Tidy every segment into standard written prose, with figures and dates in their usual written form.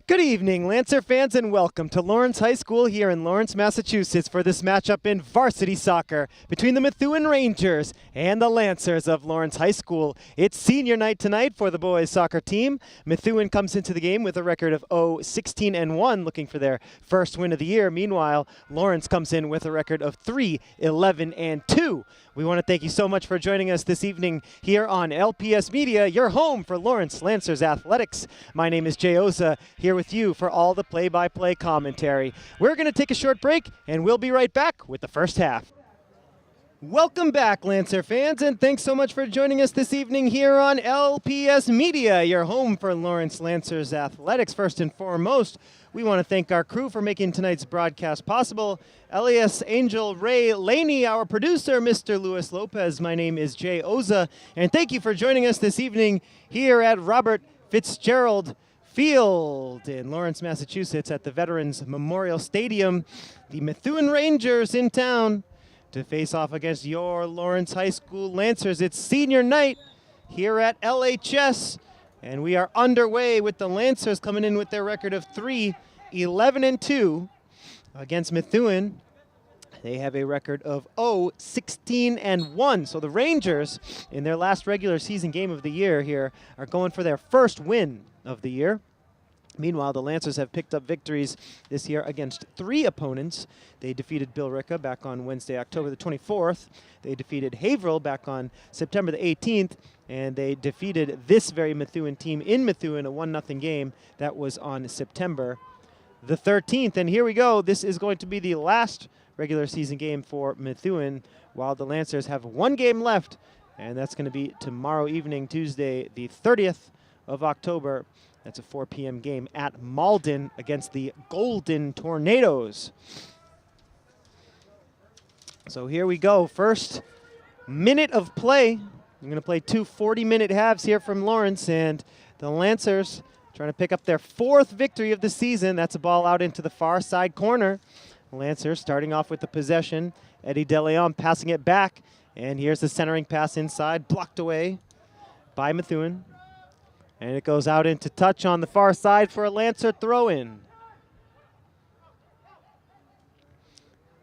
Good evening, Lancer fans, and welcome to Lawrence High School here in Lawrence, Massachusetts for this matchup in varsity soccer between the Methuen Rangers and the Lancers of Lawrence High School. It's senior night tonight for the boys soccer team. Methuen comes into the game with a record of 16-1, looking for their first win of the year. Meanwhile, Lawrence comes in with a record of 11-2. We want to thank you so much for joining us this evening here on LPS Media, your home for Lawrence Lancers Athletics. My name is Jay Oza, here with you for all the play-by-play commentary. We're going to take a short break, and we'll be right back with the first half. Welcome back, Lancer fans, and thanks so much for joining us this evening here on LPS Media, your home for Lawrence Lancers Athletics. First and foremost, we want to thank our crew for making tonight's broadcast possible. Elias, Angel, Ray, Laney, our producer, Mr. Luis Lopez. My name is Jay Oza, and thank you for joining us this evening here at Robert Fitzgerald Field in Lawrence, Massachusetts at the Veterans Memorial Stadium. The Methuen Rangers in town to face off against your Lawrence High School Lancers. It's senior night here at LHS, and we are underway with the Lancers coming in with their record of 11-2 against Methuen. They have a record of 16-1. So the Rangers, in their last regular season game of the year here, are going for their first win of the year. Meanwhile, the Lancers have picked up victories this year against 3 opponents. They defeated Billerica back on Wednesday, October the 24th. They defeated Haverhill back on September the 18th. And they defeated this very Methuen team in Methuen, a 1-0 game. That was on September the 13th. And here we go. This is going to be the last regular season game for Methuen, while the Lancers have 1 game left. And that's going to be tomorrow evening, Tuesday, the 30th of October. That's a 4 p.m. game at Malden against the Golden Tornadoes. So here we go. First minute of play. I'm going to play 2 40-minute halves here from Lawrence, and the Lancers trying to pick up their 4th victory of the season. That's a ball out into the far side corner. Lancers starting off with the possession. Eddie DeLeon passing it back, and here's the centering pass inside, blocked away by Methuen. And it goes out into touch on the far side for a Lancer throw-in.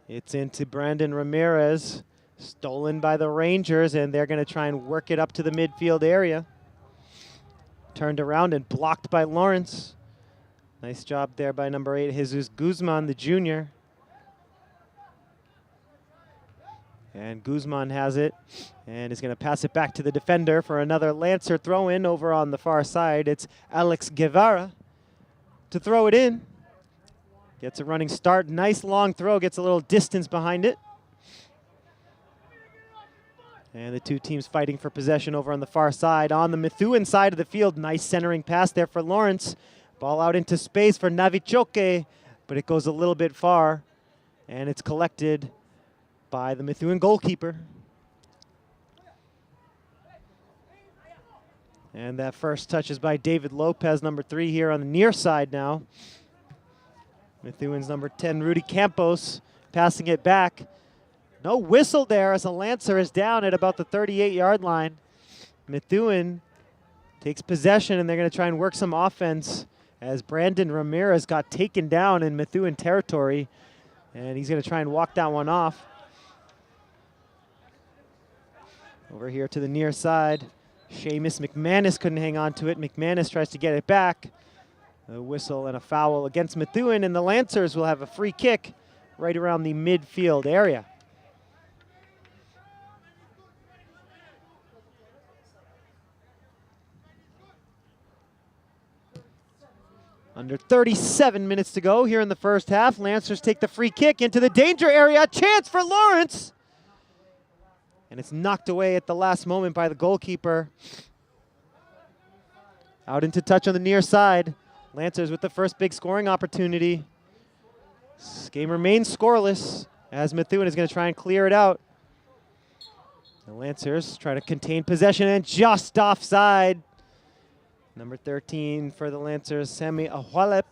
It's into Brandon Ramirez, stolen by the Rangers, and they're going to try and work it up to the midfield area. Turned around and blocked by Lawrence. Nice job there by number 8, Jesus Guzman, the junior. And Guzman has it and is going to pass it back to the defender for another Lancer throw-in over on the far side. It's Alex Guevara to throw it in. Gets a running start. Nice long throw. Gets a little distance behind it. And the 2 teams fighting for possession over on the far side. On the Methuen side of the field, nice centering pass there for Lawrence. Ball out into space for Navichoke, but it goes a little bit far. And it's collected by the Methuen goalkeeper. And that first touch is by David Lopez, number 3 here on the near side now. Methuen's number 10, Rudy Campos, passing it back. No whistle there as a Lancer is down at about the 38-yard line. Methuen takes possession, and they're going to try and work some offense as Brandon Ramirez got taken down in Methuen territory, and he's going to try and walk that one off. Over here to the near side, Seamus McManus couldn't hang on to it. McManus tries to get it back. A whistle and a foul against Methuen, and the Lancers will have a free kick right around the midfield area. Under 37 minutes to go here in the first half. Lancers take the free kick into the danger area. Chance for Lawrence. And it's knocked away at the last moment by the goalkeeper. Out into touch on the near side. Lancers with the first big scoring opportunity. This game remains scoreless as Methuen is going to try and clear it out. The Lancers try to contain possession and just offside. Number 13 for the Lancers, Sami Ahwalep,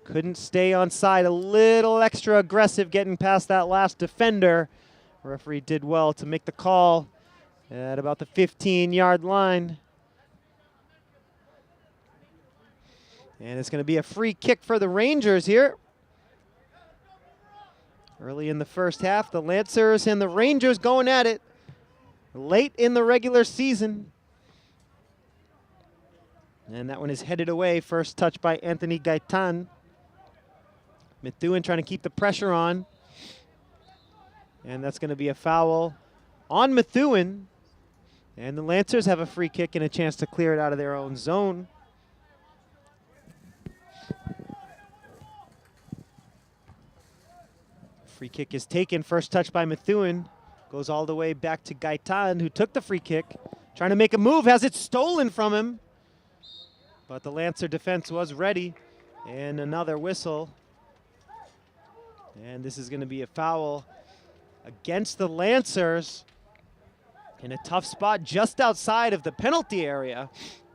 couldn't stay on side. A little extra aggressive getting past that last defender. Referee did well to make the call at about the 15-yard line. And it's going to be a free kick for the Rangers here. Early in the first half, the Lancers and the Rangers going at it late in the regular season. And that one is headed away. First touch by Anthony Gaitan. Methuen trying to keep the pressure on. And that's going to be a foul on Methuen. And the Lancers have a free kick and a chance to clear it out of their own zone. Free kick is taken. First touch by Methuen. Goes all the way back to Gaitan, who took the free kick. Trying to make a move, has it stolen from him. But the Lancer defense was ready. And another whistle. And this is going to be a foul against the Lancers in a tough spot just outside of the penalty area.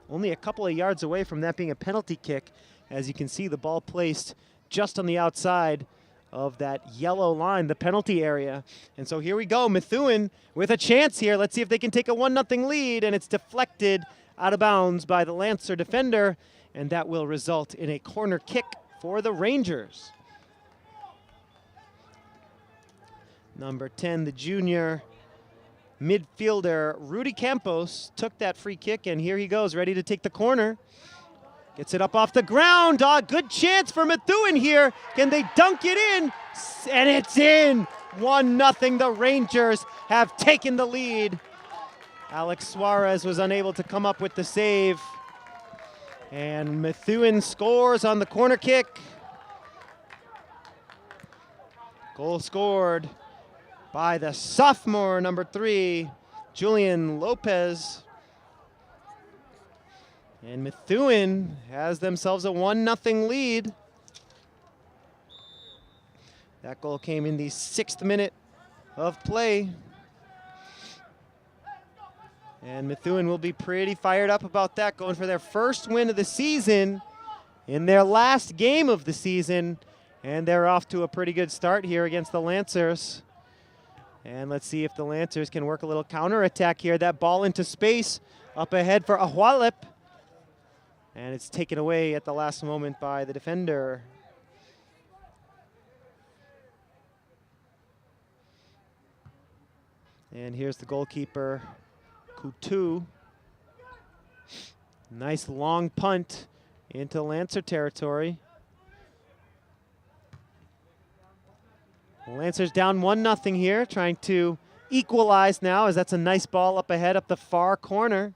Only a couple of yards away from that being a penalty kick. As you can see, the ball placed just on the outside of that yellow line, the penalty area. And so here we go, Methuen with a chance here. Let's see if they can take a 1-0 lead, and it's deflected out of bounds by the Lancer defender, and that will result in a corner kick for the Rangers. Number 10, the junior midfielder, Rudy Campos, took that free kick, and here he goes, ready to take the corner. Gets it up off the ground. Good chance for Methuen here. Can they dunk it in? And it's in. 1-0. The Rangers have taken the lead. Alex Suarez was unable to come up with the save. And Methuen scores on the corner kick. Goal scored by the sophomore, number 3, Julian Lopez. And Methuen has themselves a 1-0 lead. That goal came in the 6th minute of play. And Methuen will be pretty fired up about that, going for their first win of the season in their last game of the season. And they're off to a pretty good start here against the Lancers. And let's see if the Lancers can work a little counterattack here. That ball into space up ahead for Ahualep. And it's taken away at the last moment by the defender. And here's the goalkeeper, Kutu. Nice long punt into Lancer territory. Lancers down 1-0 here, trying to equalize now, as that's a nice ball up ahead, up the far corner.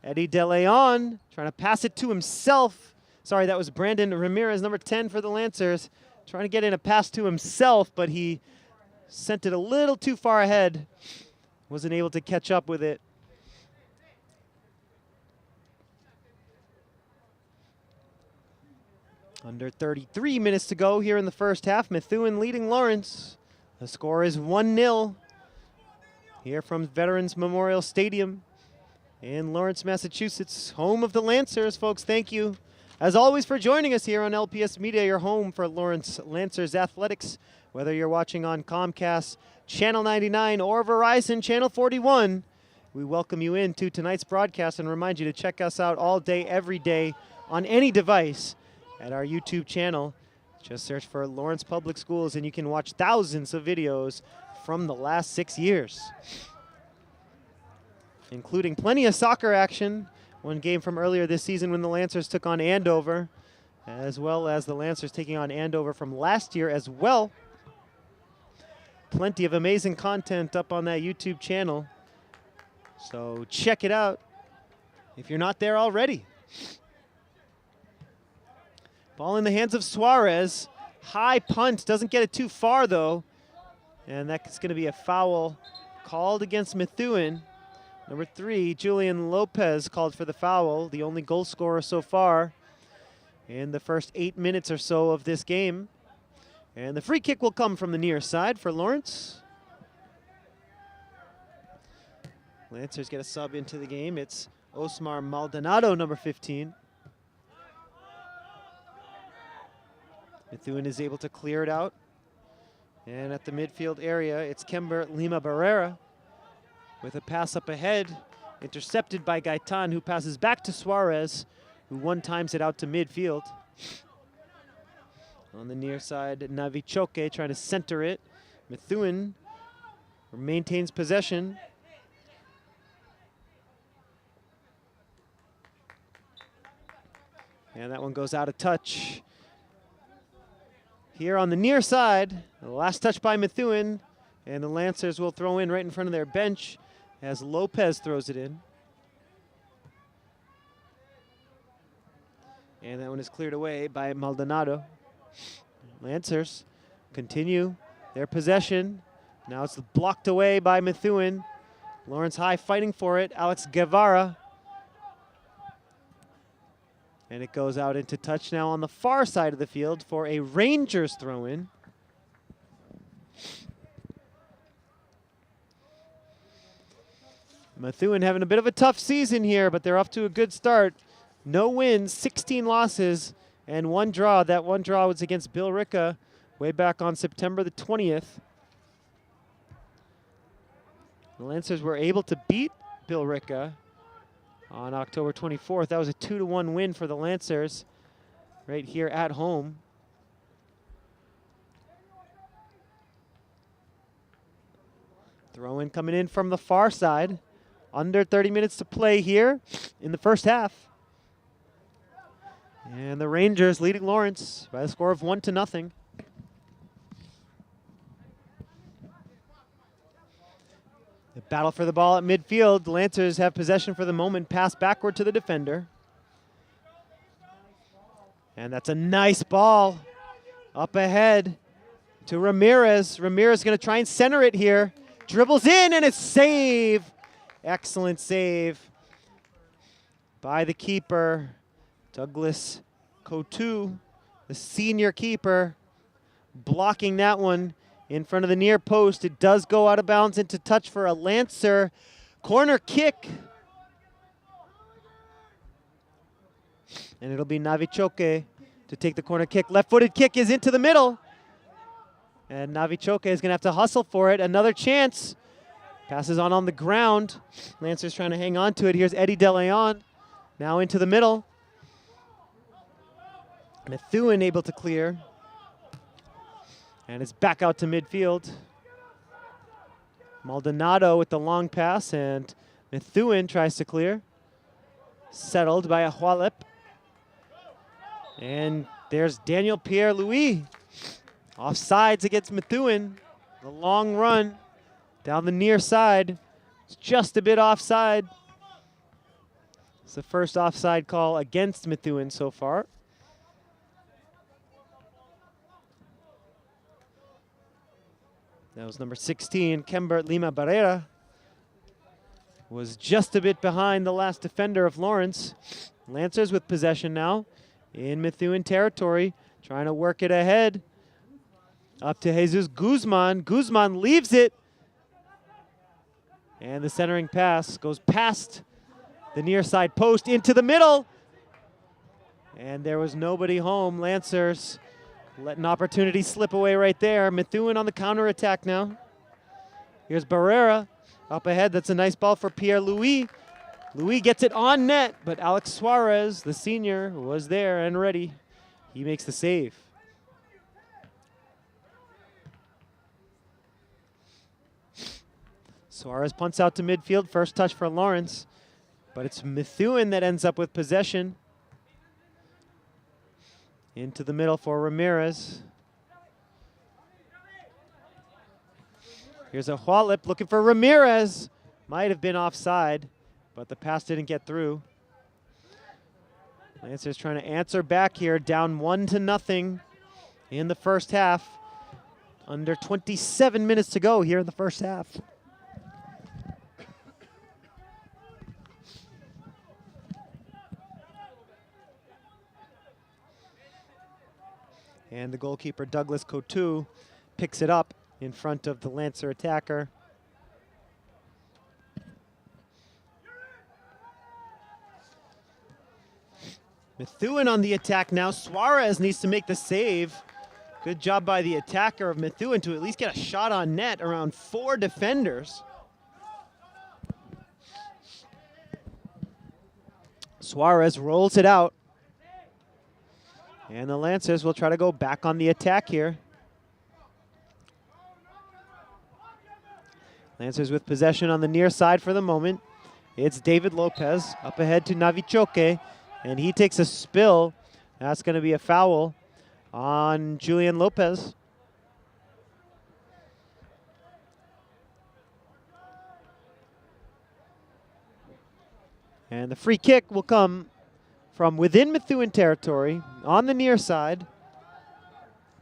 Eddie De Leon trying to pass it to himself. Sorry, that was Brandon Ramirez, number 10 for the Lancers, trying to get in a pass to himself, but he sent it a little too far ahead. Wasn't able to catch up with it. Under 33 minutes to go here in the first half. Methuen leading Lawrence. The score is 1-0 here from Veterans Memorial Stadium in Lawrence, Massachusetts, home of the Lancers. Folks, thank you, as always, for joining us here on LPS Media, your home for Lawrence Lancers athletics. Whether you're watching on Comcast Channel 99 or Verizon Channel 41, we welcome you into tonight's broadcast and remind you to check us out all day, every day, on any device at our YouTube channel. Just search for Lawrence Public Schools and you can watch thousands of videos from the last 6 years, including plenty of soccer action. One game from earlier this season when the Lancers took on Andover, as well as the Lancers taking on Andover from last year as well. Plenty of amazing content up on that YouTube channel, so check it out if you're not there already. Ball in the hands of Suarez. High punt, doesn't get it too far though. And that's going to be a foul called against Methuen. Number 3, Julian Lopez called for the foul, the only goal scorer so far in the first 8 minutes or so of this game. And the free kick will come from the near side for Lawrence. Lancers get a sub into the game. It's Osmar Maldonado, number 15. Methuen is able to clear it out. And at the midfield area, it's Kember Lima Barrera with a pass up ahead, intercepted by Gaitan, who passes back to Suarez. who one times it out to midfield. On the near side, Navichoke trying to center it. Methuen maintains possession. And that one goes out of touch. Here on the near side, the last touch by Methuen, and the Lancers will throw in right in front of their bench as Lopez throws it in. And that one is cleared away by Maldonado. Lancers continue their possession. Now it's blocked away by Methuen. Lawrence High fighting for it. Alex Guevara. And it goes out into touch now on the far side of the field for a Rangers throw-in. Methuen having a bit of a tough season here, but they're off to a good start. No wins, 16 losses, and 1 draw. That 1 draw was against Bill Ricca way back on September the 20th. The Lancers were able to beat Bill Ricca on October 24th. That was a 2-1 win for the Lancers right here at home. Throw-in coming in from the far side. Under 30 minutes to play here in the first half. And the Rangers leading Lawrence by a score of 1-0. The battle for the ball at midfield. The Lancers have possession for the moment. Pass backward to the defender. And that's a nice ball up ahead to Ramirez. Ramirez going to try and center it here. Dribbles in and it's save. Excellent save by the keeper, Douglas Coutu, the senior keeper, blocking that one in front of the near post. It does go out of bounds into touch for a Lancer. Corner kick. And it'll be Navichoke to take the corner kick. Left-footed kick is into the middle. And Navichoke is going to have to hustle for it. Another chance. Passes on the ground. Lancers trying to hang on to it. Here's Eddie De Leon. Now into the middle. Methuen able to clear. And it's back out to midfield. Maldonado with the long pass, and Methuen tries to clear. Settled by a Hualep. And there's Daniel Pierre-Louis. Offsides against Methuen. The long run down the near side. It's just a bit offside. It's the first offside call against Methuen so far. That was number 16, Kembert Lima Barrera. Was just a bit behind the last defender of Lawrence. Lancers with possession now in Methuen territory, trying to work it ahead. Up to Jesus Guzman. Guzman leaves it. And the centering pass goes past the near side post into the middle. And there was nobody home. Lancers let an opportunity slip away right there. Methuen on the counter attack now. Here's Barrera up ahead. That's a nice ball for Pierre-Louis. Louis gets it on net, but Alex Suarez, the senior, was there and ready. He makes the save. Suarez punts out to midfield. First touch for Lawrence, but it's Methuen that ends up with possession. Into the middle for Ramirez. Here's a Hualep looking for Ramirez. Might have been offside, but the pass didn't get through. Lancers trying to answer back here, down 1-0 in the first half. Under 27 minutes to go here in the first half. And the goalkeeper, Douglas Coutu, picks it up in front of the Lancer attacker. Methuen on the attack now. Suarez needs to make the save. Good job by the attacker of Methuen to at least get a shot on net around 4 defenders. Suarez rolls it out. And the Lancers will try to go back on the attack here. Lancers with possession on the near side for the moment. It's David Lopez up ahead to Navichoke, and he takes a spill. That's going to be a foul on Julian Lopez. And the free kick will come from within Methuen territory on the near side.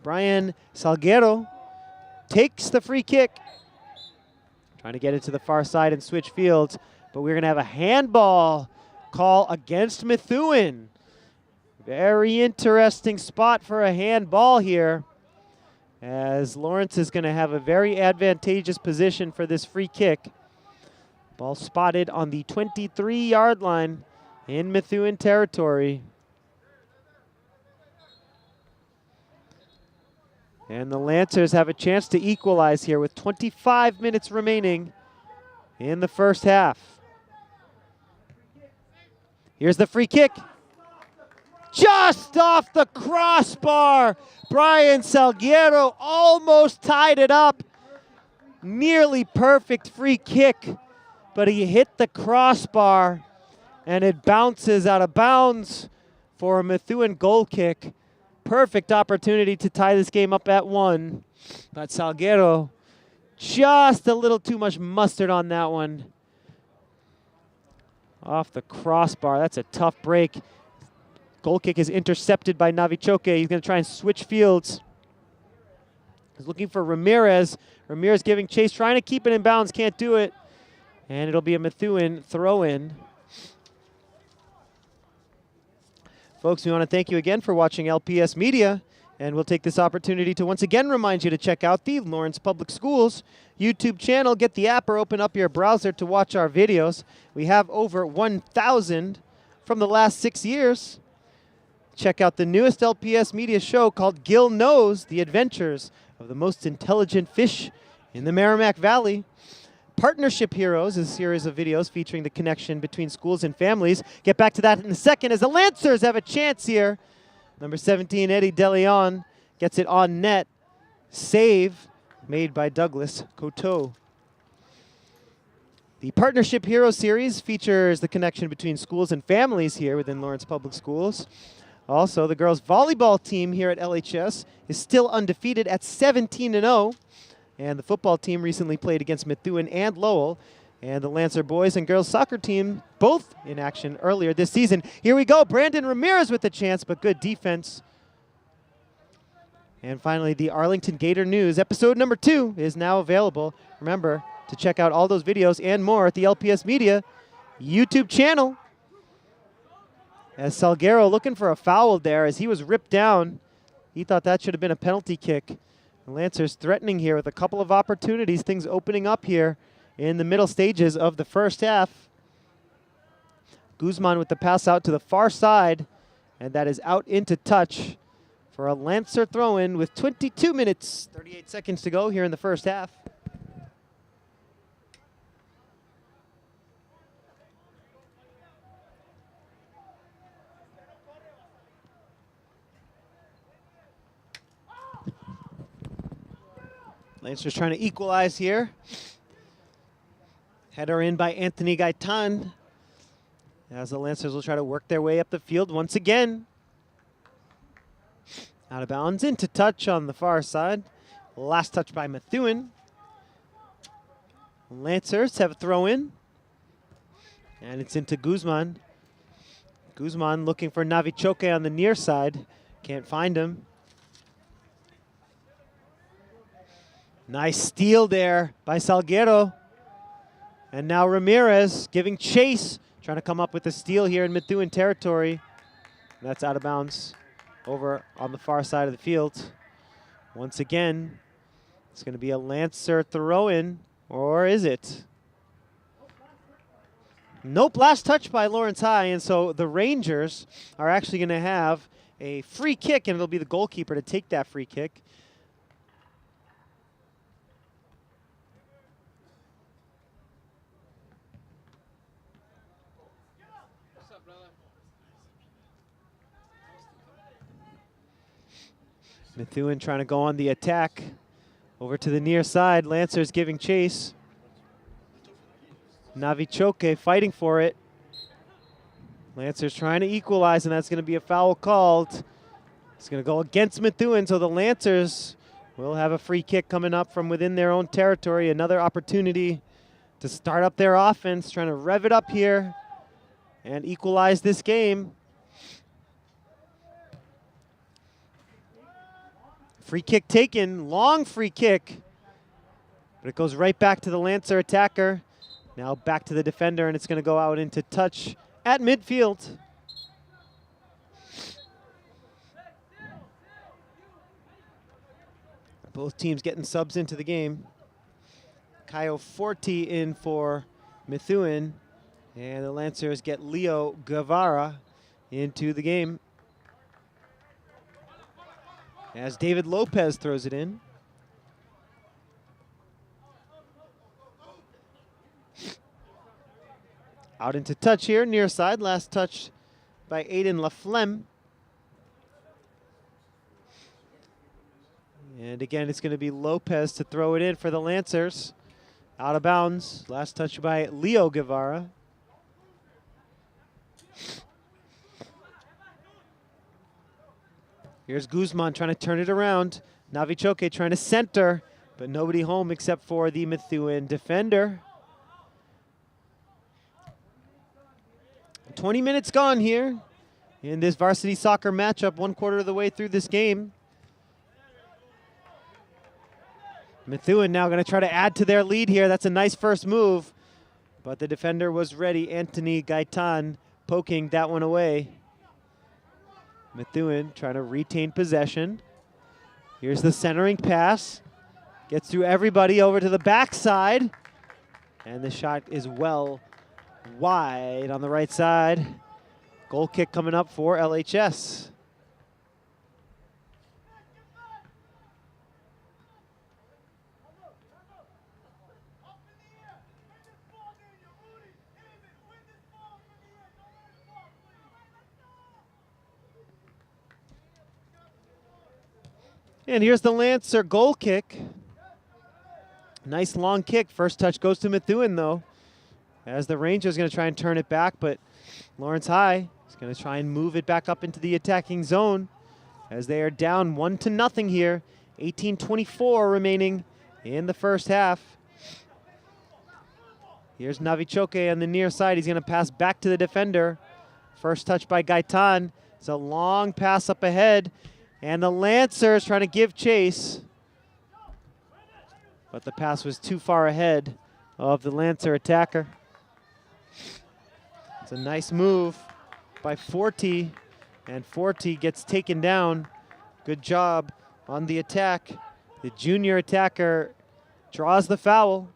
Brian Salguero takes the free kick. Trying to get it to the far side and switch fields, but we're going to have a handball call against Methuen. Very interesting spot for a handball here, as Lawrence is going to have a very advantageous position for this free kick. Ball spotted on the 23-yard line in Methuen territory. And the Lancers have a chance to equalize here with 25 minutes remaining in the first half. Here's the free kick. Just off the crossbar. Brian Salguero almost tied it up. Nearly perfect free kick, but he hit the crossbar and it bounces out of bounds for a Methuen goal kick. Perfect opportunity to tie this game up at 1. But Salguero, just a little too much mustard on that one. Off the crossbar, that's a tough break. Goal kick is intercepted by Navichoke. He's going to try and switch fields. He's looking for Ramirez. Ramirez giving chase, trying to keep it in bounds, can't do it. And it'll be a Methuen throw-in. Folks, we want to thank you again for watching LPS Media, and we'll take this opportunity to once again remind you to check out the Lawrence Public Schools YouTube channel. Get the app or open up your browser to watch our videos. We have over 1,000 from the last 6 years. Check out the newest LPS Media show called Gil Knows, The Adventures of the Most Intelligent Fish in the Merrimack Valley. Partnership Heroes is a series of videos featuring the connection between schools and families. Get back to that in a second as the Lancers have a chance here. Number 17, Eddie DeLeon, gets it on net. Save made by Douglas Coteau. The Partnership Heroes series features the connection between schools and families here within Lawrence Public Schools. Also, the girls' volleyball team here at LHS is still undefeated at 17-0. And the football team recently played against Methuen and Lowell. And the Lancer boys and girls soccer team both in action earlier this season. Here we go, Brandon Ramirez with the chance, but good defense. And finally, the Arlington Gator News, episode number 2 is now available. Remember to check out all those videos and more at the LPS Media YouTube channel. As Salguero looking for a foul there as he was ripped down. He thought that should have been a penalty kick. The Lancers threatening here with a couple of opportunities, things opening up here in the middle stages of the first half. Guzman with the pass out to the far side, and that is out into touch for a Lancer throw-in with 22 minutes, 38 seconds to go here in the first half. Lancers trying to equalize here. Header in by Anthony Gaitan. As the Lancers will try to work their way up the field once again. Out of bounds, into touch on the far side. Last touch by Methuen. Lancers have a throw in. And it's into Guzman. Guzman looking for Navichoke on the near side. Can't find him. Nice steal there by Salguero. And now Ramirez giving chase, trying to come up with a steal here in Methuen territory. That's out of bounds over on the far side of the field. Once again, it's going to be a Lancer throw-in, or is it? Nope, last touch by Lawrence High, and so the Rangers are actually going to have a free kick, and it'll be the goalkeeper to take that free kick. Methuen trying to go on the attack. Over to the near side, Lancers giving chase. Navichoke fighting for it. Lancers trying to equalize, and that's going to be a foul called. It's going to go against Methuen, so the Lancers will have a free kick coming up from within their own territory. Another opportunity to start up their offense, trying to rev it up here and equalize this game. Free kick taken, long free kick, but it goes right back to the Lancer attacker. Now back to the defender, and it's going to go out into touch at midfield. Both teams getting subs into the game. Caio Forti in for Methuen, and the Lancers get Leo Guevara into the game, as David Lopez throws it in. Out into touch here, near side. Last touch by Aiden Laflemme. And again, it's going to be Lopez to throw it in for the Lancers. Out of bounds. Last touch by Leo Guevara. Here's Guzman trying to turn it around. Navichoke trying to center, but nobody home except for the Methuen defender. 20 minutes gone here in this varsity soccer matchup, 1/4 of the way through this game. Methuen now going to try to add to their lead here. That's a nice first move, but the defender was ready. Anthony Gaitan poking that one away. Methuen trying to retain possession. Here's the centering pass. Gets through everybody over to the backside. And the shot is well wide on the right side. Goal kick coming up for LHS. And here's the Lancer goal kick. Nice long kick. First touch goes to Methuen, though, as the Rangers going to try and turn it back, but Lawrence High is going to try and move it back up into the attacking zone as they are down 1-0 here. 18:24 remaining in the first half. Here's Navichoke on the near side. He's going to pass back to the defender. First touch by Gaitan. It's a long pass up ahead. And the Lancers trying to give chase. But the pass was too far ahead of the Lancer attacker. It's a nice move by Forti. And Forti gets taken down. Good job on the attack. The junior attacker draws the foul.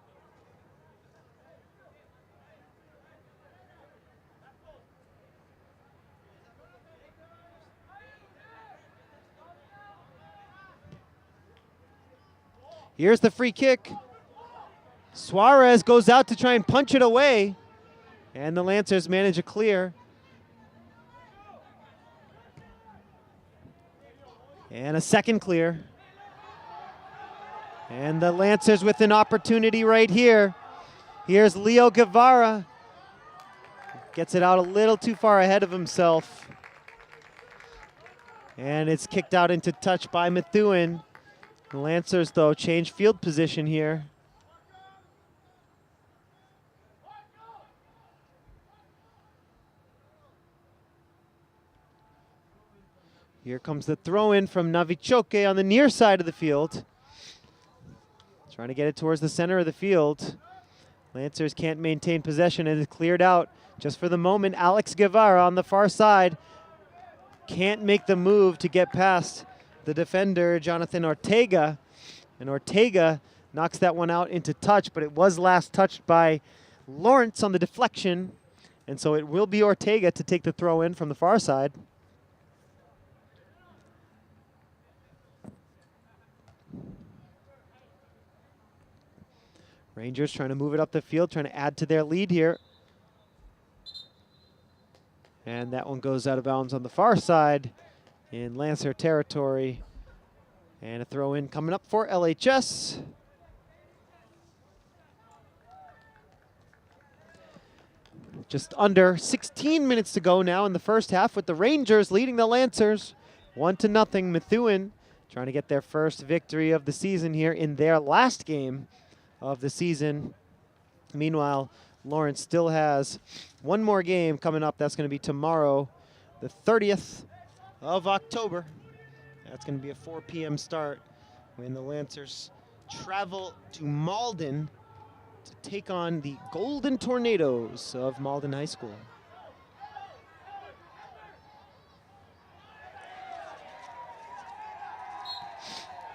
Here's the free kick. Suarez goes out to try and punch it away, and the Lancers manage a clear. And a second clear. And the Lancers with an opportunity right here. Here's Leo Guevara. Gets it out a little too far ahead of himself. And it's kicked out into touch by Methuen. The Lancers, though, change field position here. Here comes the throw-in from Navichoke on the near side of the field. Trying to get it towards the center of the field. Lancers can't maintain possession and it's cleared out. Just for the moment, Alex Guevara on the far side can't make the move to get past the defender, Jonathan Ortega. And Ortega knocks that one out into touch, but it was last touched by Lawrence on the deflection. And so it will be Ortega to take the throw in from the far side. Rangers trying to move it up the field, trying to add to their lead here. And that one goes out of bounds on the far side in Lancer territory. And a throw in coming up for LHS. Just under 16 minutes to go now in the first half, with the Rangers leading the Lancers 1-0. Methuen trying to get their first victory of the season here in their last game of the season. Meanwhile, Lawrence still has one more game coming up. That's going to be tomorrow, the 30th of October. That's going to be a 4 p.m. start when the Lancers travel to Malden to take on the Golden Tornadoes of Methuen High School.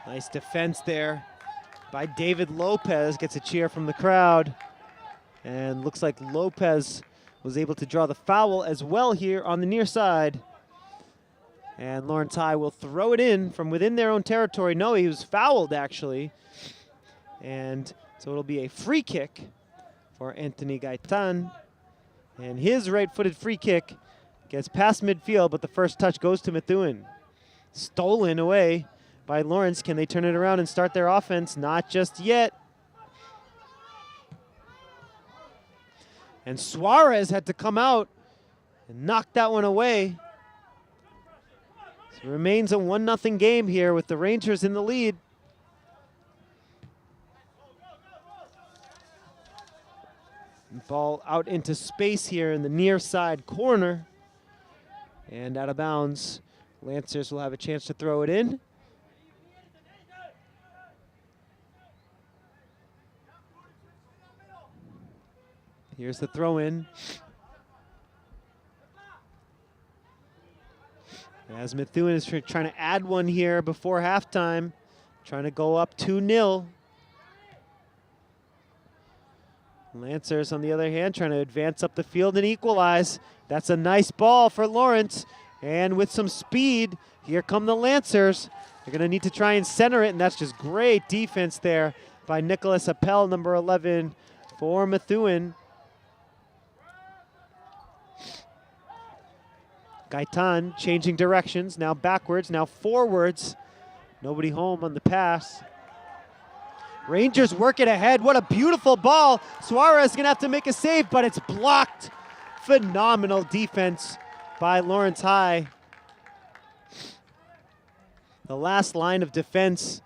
Nice defense there by David Lopez. Gets a cheer from the crowd. And looks like Lopez was able to draw the foul as well here on the near side. And Lawrence High will throw it in from within their own territory. No, he was fouled, actually. And so it'll be a free kick for Anthony Gaitan. And his right-footed free kick gets past midfield, but the first touch goes to Methuen. Stolen away by Lawrence. Can they turn it around and start their offense? Not just yet. And Suarez had to come out and knock that one away. So it remains a 1-0 game here with the Rangers in the lead. Ball out into space here in the near side corner. And out of bounds. Lancers will have a chance to throw it in. Here's the throw in. As Methuen is trying to add one here before halftime, trying to go up 2-0. Lancers, on the other hand, trying to advance up the field and equalize. That's a nice ball for Lawrence. And with some speed, here come the Lancers. They're going to need to try and center it, and that's just great defense there by Nicholas Appel, number 11, for Methuen. Gaitan changing directions, now backwards, now forwards. Nobody home on the pass. Rangers work it ahead. What a beautiful ball. Suarez gonna have to make a save, but it's blocked. Phenomenal defense by Lawrence High. The last line of defense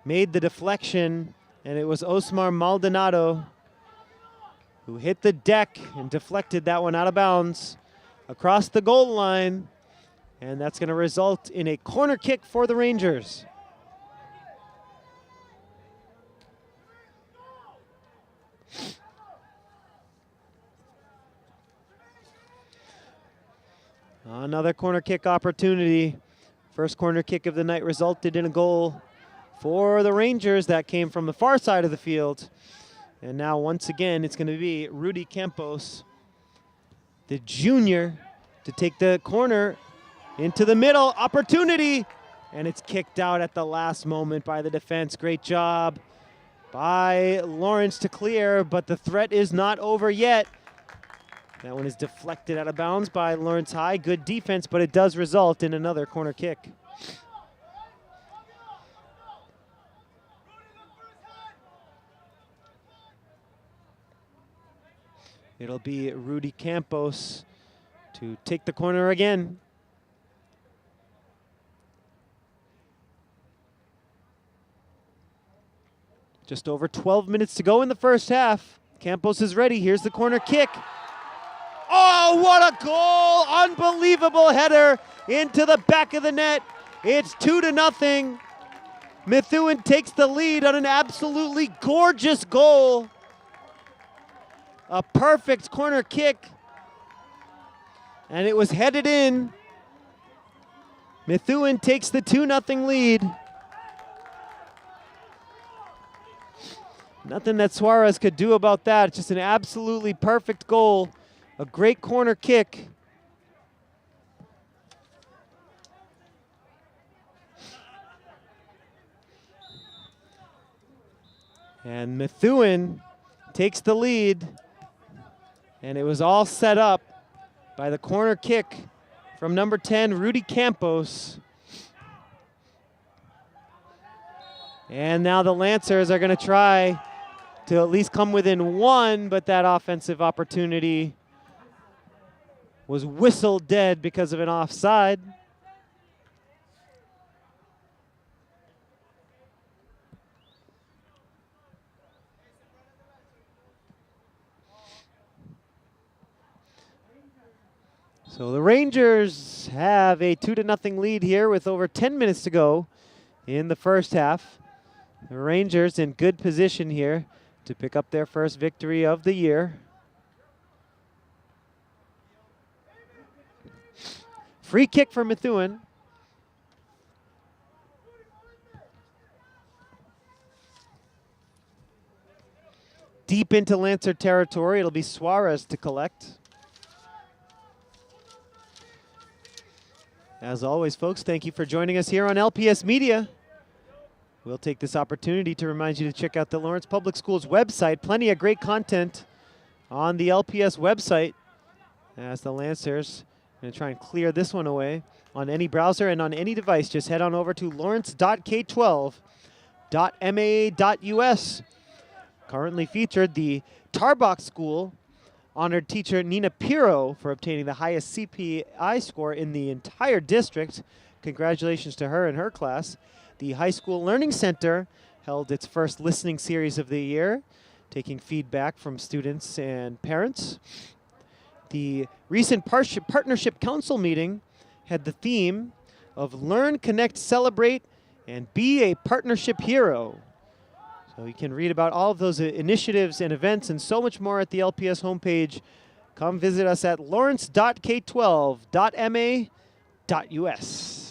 made the deflection, and it was Osmar Maldonado who hit the deck and deflected that one out of bounds across the goal line, and that's going to result in a corner kick for the Rangers. Another corner kick opportunity. First corner kick of the night resulted in a goal for the Rangers. That came from the far side of the field. And now once again, it's going to be Rudy Campos, the junior, to take the corner into the middle. Opportunity, and it's kicked out at the last moment by the defense. Great job by Lawrence to clear, but the threat is not over yet. That one is deflected out of bounds by Lawrence High. Good defense, but it does result in another corner kick. It'll be Rudy Campos to take the corner again. Just over 12 minutes to go in the first half. Campos is ready. Here's the corner kick. Oh, what a goal! Unbelievable header into the back of the net. It's 2-0. Methuen takes the lead on an absolutely gorgeous goal. A perfect corner kick. And it was headed in. Methuen takes the 2-0 lead. Nothing that Suarez could do about that. Just an absolutely perfect goal. A great corner kick. And Methuen takes the lead. And it was all set up by the corner kick from number 10, Rudy Campos. And now the Lancers are going to try to at least come within one, but that offensive opportunity was whistled dead because of an offside. So the Rangers have a 2-0 lead here with over 10 minutes to go in the first half. The Rangers in good position here to pick up their first victory of the year. Free kick for Methuen. Deep into Lancer territory. It'll be Suarez to collect. As always, folks, thank you for joining us here on LPS Media. We'll take this opportunity to remind you to check out the Lawrence Public Schools website. Plenty of great content on the LPS website. As the Lancers are going to try and clear this one away on any browser and on any device. Just head on over to lawrence.k12.ma.us. Currently featured, the Tarbox School honored teacher Nina Pirro for obtaining the highest CPI score in the entire district. Congratulations to her and her class. The High School Learning Center held its first listening series of the year, taking feedback from students and parents. The recent Partnership Council meeting had the theme of Learn, Connect, Celebrate, and Be a Partnership Hero. So you can read about all of those initiatives and events and so much more at the LPS homepage. Come visit us at lawrence.k12.ma.us.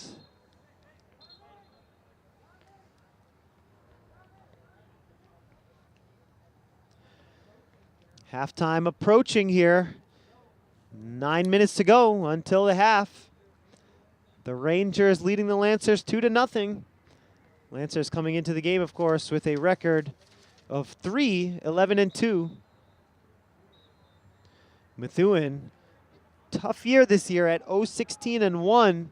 Halftime approaching here. 9 minutes to go until the half. The Rangers leading the Lancers 2-0. Lancers coming into the game, of course, with a record of 3-11-2. Methuen, tough year this year at 0-16-1,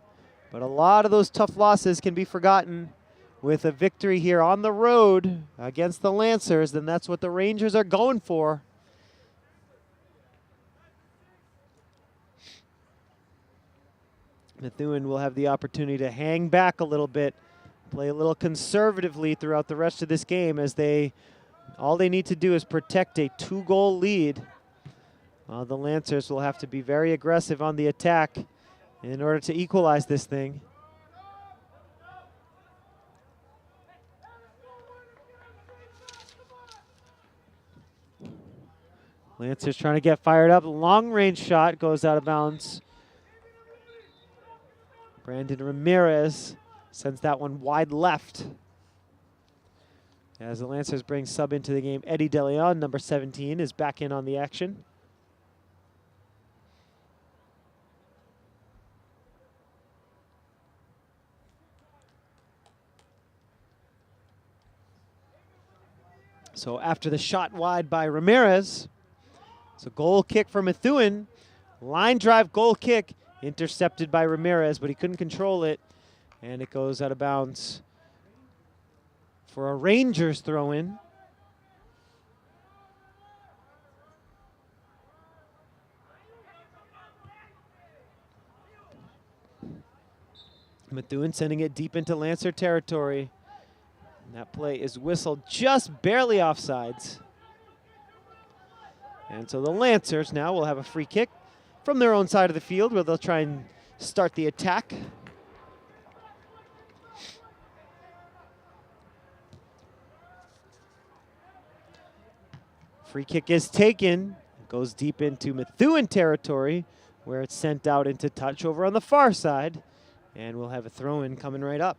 but a lot of those tough losses can be forgotten with a victory here on the road against the Lancers, and that's what the Rangers are going for. Methuen will have the opportunity to hang back a little bit, play a little conservatively throughout the rest of this game, as all they need to do is protect a 2-goal lead. The Lancers will have to be very aggressive on the attack in order to equalize this thing. Lancers trying to get fired up. Long range shot goes out of bounds. Brandon Ramirez sends that one wide left. As the Lancers bring sub into the game, Eddie DeLeon, number 17, is back in on the action. So after the shot wide by Ramirez, it's a goal kick for Methuen. Line drive goal kick intercepted by Ramirez, but he couldn't control it. And it goes out of bounds for a Rangers throw-in. Methuen sending it deep into Lancer territory. And that play is whistled just barely offsides. And so the Lancers now will have a free kick from their own side of the field, where they'll try and start the attack. Free kick is taken, goes deep into Methuen territory, where it's sent out into touch over on the far side, and we'll have a throw-in coming right up.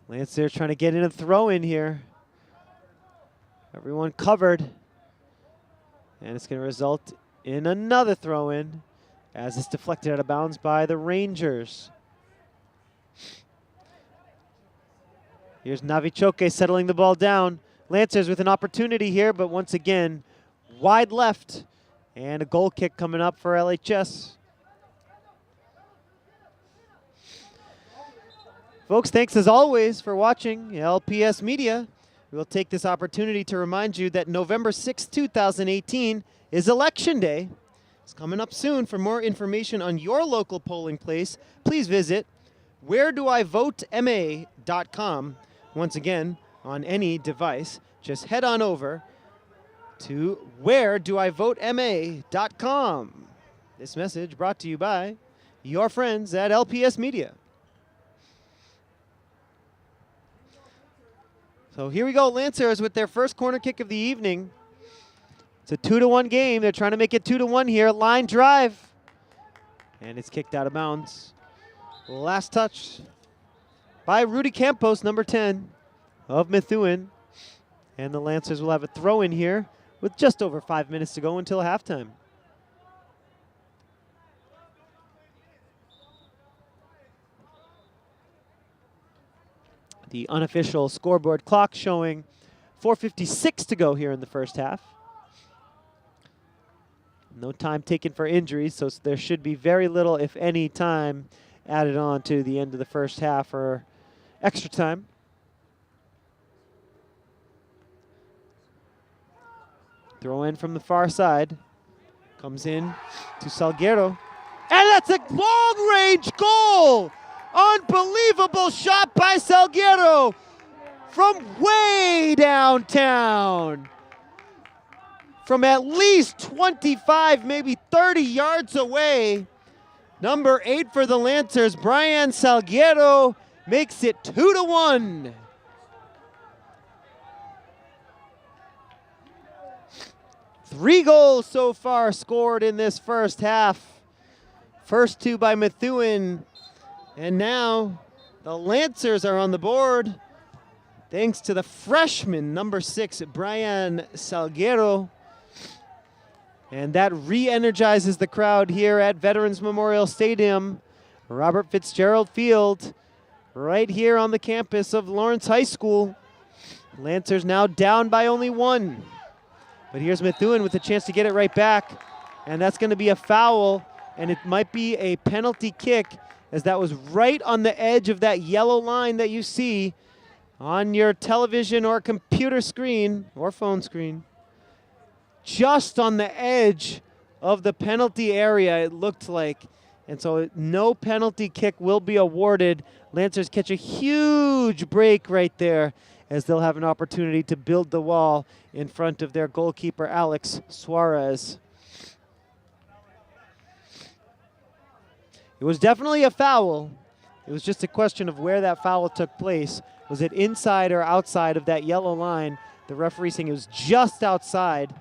Lancer trying to get in a throw-in here. Everyone covered. And it's going to result in another throw-in, as it's deflected out of bounds by the Rangers. Here's Navichoke settling the ball down. Lancers with an opportunity here, but once again, wide left. And a goal kick coming up for LHS. Folks, thanks as always for watching LPS Media. We'll take this opportunity to remind you that November 6, 2018 is Election Day. It's coming up soon. For more information on your local polling place, please visit wheredoivotema.com. Once again, on any device, just head on over to wheredoivotema.com. This message brought to you by your friends at LPS Media. So here we go, Lancers with their first corner kick of the evening. It's a 2-1 game. They're trying to make it 2-1 here. Line drive. And it's kicked out of bounds. Last touch by Rudy Campos, number 10 of Methuen. And the Lancers will have a throw in here with just over 5 minutes to go until halftime. The unofficial scoreboard clock showing 4:56 to go here in the first half. No time taken for injuries, so there should be very little, if any, time added on to the end of the first half or extra time. Throw in from the far side. Comes in to Salguero. And that's a long-range goal! Unbelievable shot by Salguero from way downtown. From at least 25, maybe 30 yards away. Number 8 for the Lancers, Brian Salguero, makes it 2-1. Three goals so far scored in this first half. First two by Methuen. And now the Lancers are on the board thanks to the freshman, number 6, Brian Salguero. And that re-energizes the crowd here at Veterans Memorial Stadium, Robert Fitzgerald Field, right here on the campus of Lawrence High School. Lancers now down by only 1. But here's Methuen with a chance to get it right back. And that's going to be a foul, and it might be a penalty kick, as that was right on the edge of that yellow line that you see on your television or computer screen or phone screen. Just on the edge of the penalty area, it looked like. And so no penalty kick will be awarded. Lancers catch a huge break right there, as they'll have an opportunity to build the wall in front of their goalkeeper, Alex Suarez. It was definitely a foul. It was just a question of where that foul took place. Was it inside or outside of that yellow line? The referee saying it was just outside.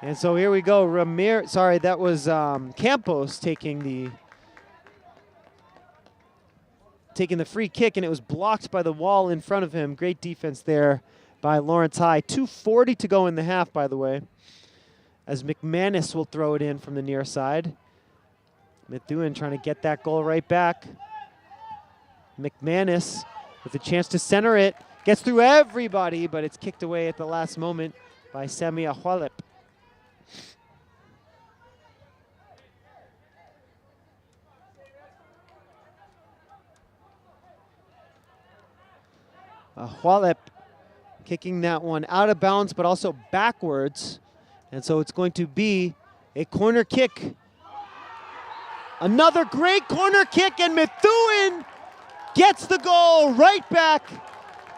And so here we go. That was Campos taking the free kick, and it was blocked by the wall in front of him. Great defense there by Lawrence High. 2:40 to go in the half, by the way, as McManus will throw it in from the near side. Methuen trying to get that goal right back. McManus with a chance to center it. Gets through everybody, but it's kicked away at the last moment by Sami Ahualep. Ahualep kicking that one out of bounds, but also backwards. And so it's going to be a corner kick. Another great corner kick, and Methuen gets the goal right back.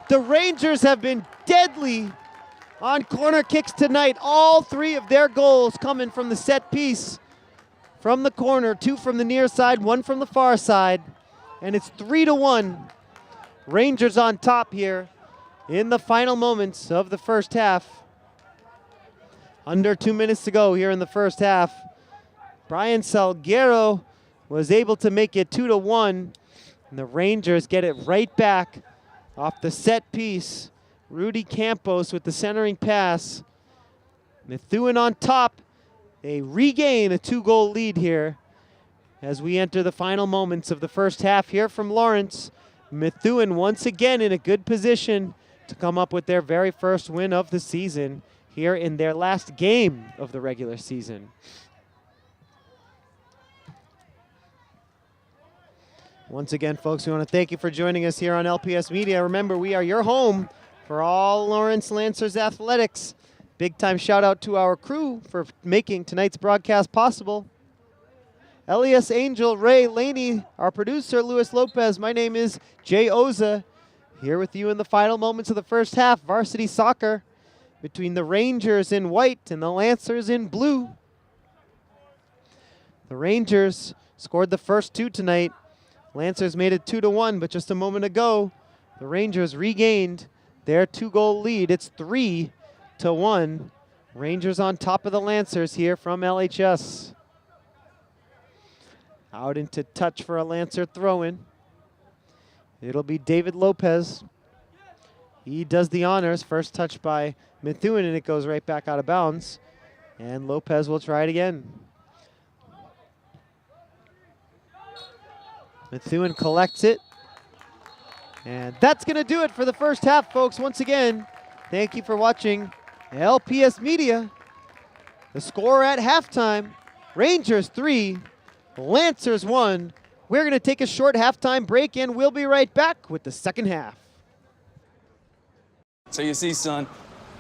The Rangers have been deadly on corner kicks tonight. All 3 of their goals coming from the set piece. From the corner, 2 from the near side, 1 from the far side. And it's 3-1. Rangers on top here in the final moments of the first half. Under 2 minutes to go here in the first half. Brian Salguero was able to make it 2-1, and the Rangers get it right back off the set piece. Rudy Campos with the centering pass. Methuen on top. They regain a 2-goal lead here as we enter the final moments of the first half here from Lawrence. Methuen once again in a good position to come up with their very first win of the season here in their last game of the regular season. Once again, folks, we want to thank you for joining us here on LPS Media. Remember, we are your home for all Lawrence Lancers athletics. Big time shout out to our crew for making tonight's broadcast possible. Elias Angel, Ray Laney, our producer, Luis Lopez. My name is Jay Oza, here with you in the final moments of the first half. Varsity soccer between the Rangers in white and the Lancers in blue. The Rangers scored the first two tonight. Lancers made it 2-1, but just a moment ago, the Rangers regained their 2-goal lead. It's 3-1. Rangers on top of the Lancers here from LHS. Out into touch for a Lancer throw-in. It'll be David Lopez. He does the honors. First touch by Methuen, and it goes right back out of bounds. And Lopez will try it again. Methuen collects it. And that's going to do it for the first half, folks. Once again, thank you for watching LPS Media. The score at halftime, Rangers 3, Lancers 1. We're going to take a short halftime break, and we'll be right back with the second half. So you see, son,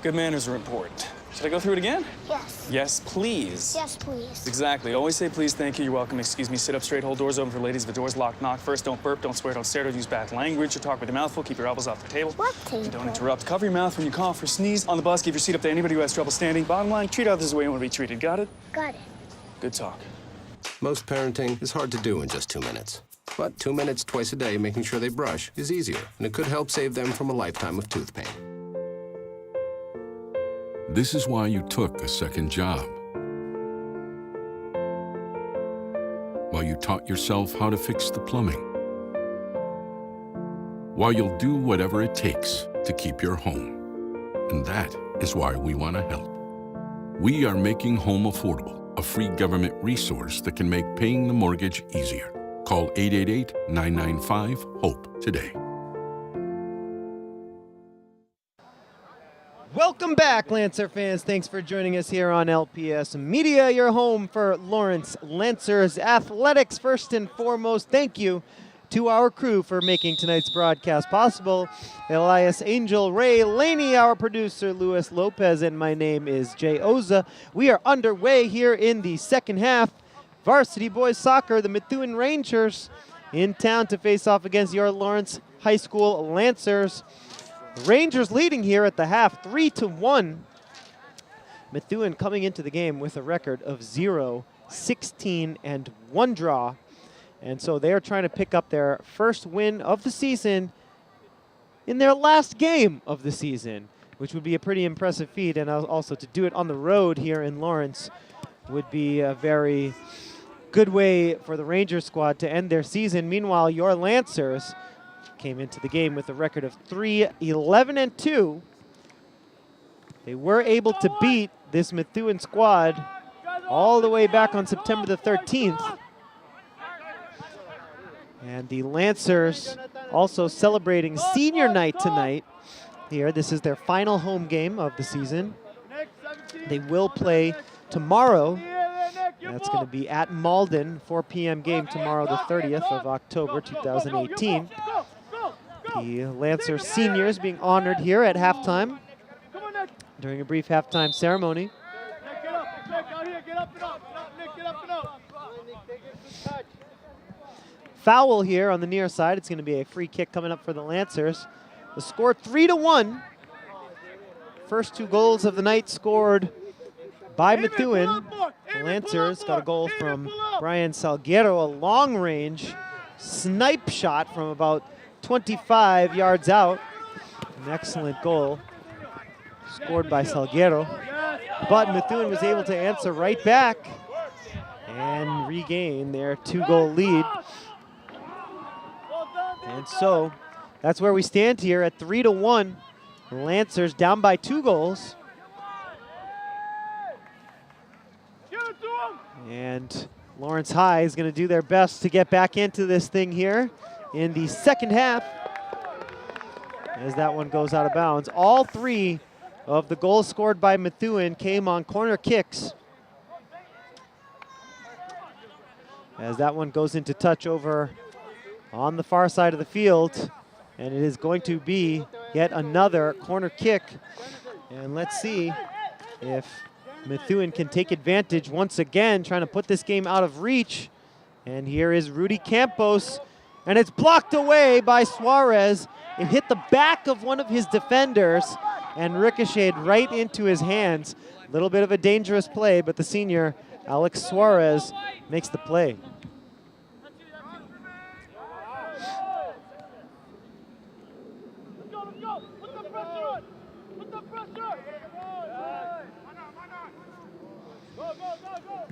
good manners are important. Should I go through it again? Yes. Yes, please. Yes, please. Exactly. Always say please, thank you, you're welcome, excuse me, sit up straight, hold doors open for ladies. If the door's locked, knock first. Don't burp, don't swear, don't stare, don't use bad language, or talk with your mouth full. Keep your elbows off the table. What table? And don't interrupt. Cover your mouth when you cough or sneeze. On the bus, give your seat up to anybody who has trouble standing. Bottom line, treat others the way you want to be treated. Got it? Got it. Good talk. Most parenting is hard to do in just 2 minutes. But 2 minutes twice a day making sure they brush is easier, and it could help save them from a lifetime of tooth pain. This is why you took a second job. While you taught yourself how to fix the plumbing. While you'll do whatever it takes to keep your home. And that is why we want to help. We are making home affordable, a free government resource that can make paying the mortgage easier. Call 888-995-HOPE today. Welcome back, Lancer fans. Thanks for joining us here on LPS Media, your home for Lawrence Lancers athletics. First and foremost, thank you to our crew for making tonight's broadcast possible. Elias Angel, Ray Laney, our producer, Luis Lopez, and my name is Jay Oza. We are underway here in the second half. Varsity Boys Soccer, the Methuen Rangers in town to face off against your Lawrence High School Lancers. Rangers leading here at the half, 3-1. Methuen coming into the game with a record of 0-16 and 1 draw. And so they are trying to pick up their first win of the season in their last game of the season, which would be a pretty impressive feat. And also to do it on the road here in Lawrence would be a very good way for the Rangers squad to end their season. Meanwhile, your Lancers came into the game with a record of 3-11-2. They were able to beat this Methuen squad all the way back on September the 13th. And the Lancers also celebrating senior night tonight here. This is their final home game of the season. They will play tomorrow. That's going to be at Malden, 4 p.m. game tomorrow, the 30th of October, 2018. The Lancer seniors being honored here at halftime during a brief halftime ceremony. Foul here on the near side. It's going to be a free kick coming up for the Lancers. The score 3-1. First 2 goals of the night scored by Methuen. The Lancers got a goal from Brian Salguero, a long-range snipe shot from about 25 yards out. An excellent goal scored by Salguero. But Methuen was able to answer right back and regain their 2-goal lead. And so that's where we stand here at 3-1. The Lancers down by 2 goals. And Lawrence High is going to do their best to get back into this thing here in the second half as that one goes out of bounds. All 3 of the goals scored by Methuen came on corner kicks. As that one goes into touch over on the far side of the field. And it is going to be yet another corner kick. And let's see if Methuen can take advantage once again, trying to put this game out of reach. And here is Rudy Campos, and it's blocked away by Suarez. It hit the back of one of his defenders and ricocheted right into his hands. A little bit of a dangerous play, but the senior, Alex Suarez, makes the play.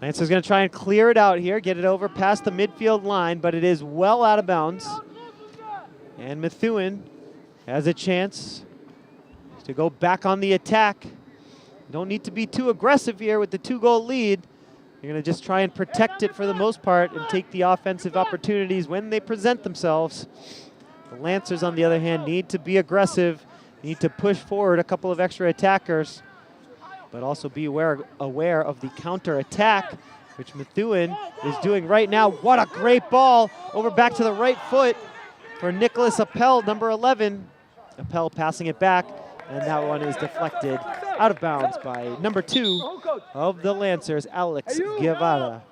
Lancer's going to try and clear it out here, get it over past the midfield line, but it is well out of bounds. And Methuen has a chance to go back on the attack. You don't need to be too aggressive here with the 2-goal lead. You're going to just try and protect it for the most part and take the offensive opportunities when they present themselves. The Lancers, on the other hand, need to be aggressive, need to push forward a couple of extra attackers, but also be aware of the counter-attack, which Methuen is doing right now. What a great ball over back to the right foot for Nicholas Appel, number 11. Appel passing it back, and that one is deflected out of bounds by number 2 of the Lancers, Alex Guevara.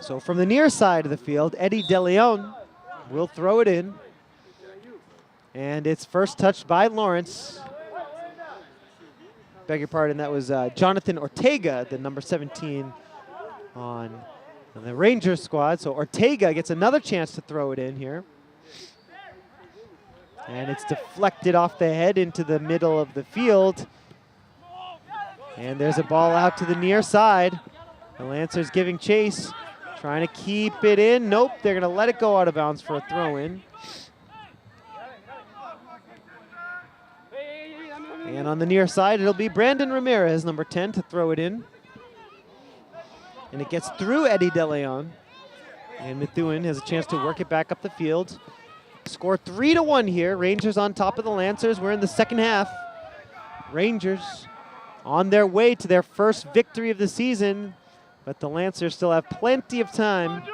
So from the near side of the field, Eddie De Leon will throw it in. And it's first touched by Lawrence. Beg your pardon, that was Jonathan Ortega, the number 17 on the Rangers squad. So Ortega gets another chance to throw it in here. And it's deflected off the head into the middle of the field. And there's a ball out to the near side. The Lancers giving chase. Trying to keep it in. Nope, they're going to let it go out of bounds for a throw-in. And on the near side, it'll be Brandon Ramirez, number 10, to throw it in. And it gets through Eddie De Leon. And Methuen has a chance to work it back up the field. Score 3-1 here. Rangers on top of the Lancers. We're in the second half. Rangers on their way to their first victory of the season. But the Lancers still have plenty of time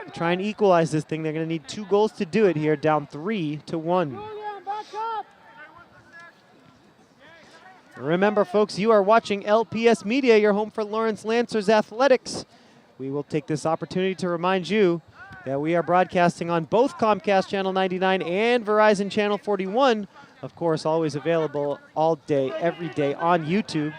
to try and equalize this thing. They're going to need 2 goals to do it here, down 3-1. Remember, folks, you are watching LPS Media, your home for Lawrence Lancers Athletics. We will take this opportunity to remind you that we are broadcasting on both Comcast Channel 99 and Verizon Channel 41. Of course, always available all day, every day on YouTube.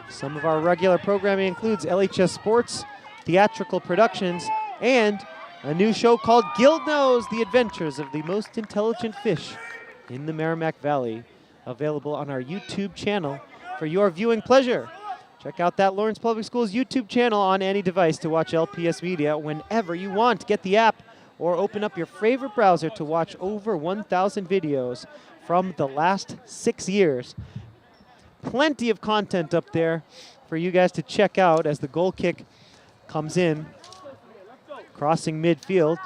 Some of our regular programming includes LHS Sports, theatrical productions, and a new show called Guild Nose, The Adventures of the Most Intelligent Fish in the Merrimack Valley, available on our YouTube channel for your viewing pleasure. Check out that Lawrence Public Schools YouTube channel on any device to watch LPS Media whenever you want. Get the app or open up your favorite browser to watch over 1,000 videos from the last 6 years. Plenty of content up there for you guys to check out as the goal kick comes in, crossing midfield.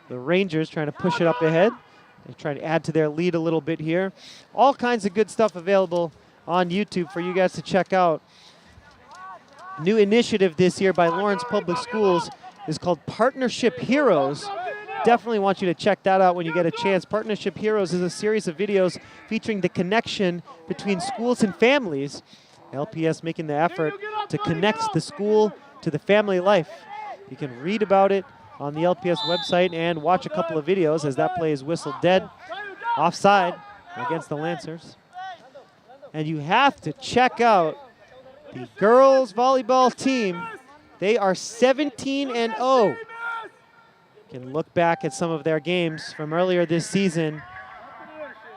The Rangers trying to push it up ahead. They're trying to add to their lead a little bit here. All kinds of good stuff available on YouTube for you guys to check out. New initiative this year by Lawrence Public Schools is called Partnership Heroes. Definitely want you to check that out when you get a chance. Partnership Heroes is a series of videos featuring the connection between schools and families. LPS making the effort to connect the school to the family life. You can read about it on the LPS website and watch a couple of videos as that play is whistled dead. Offside against the Lancers. And you have to check out the girls volleyball team. They are 17-0. Can look back at some of their games from earlier this season,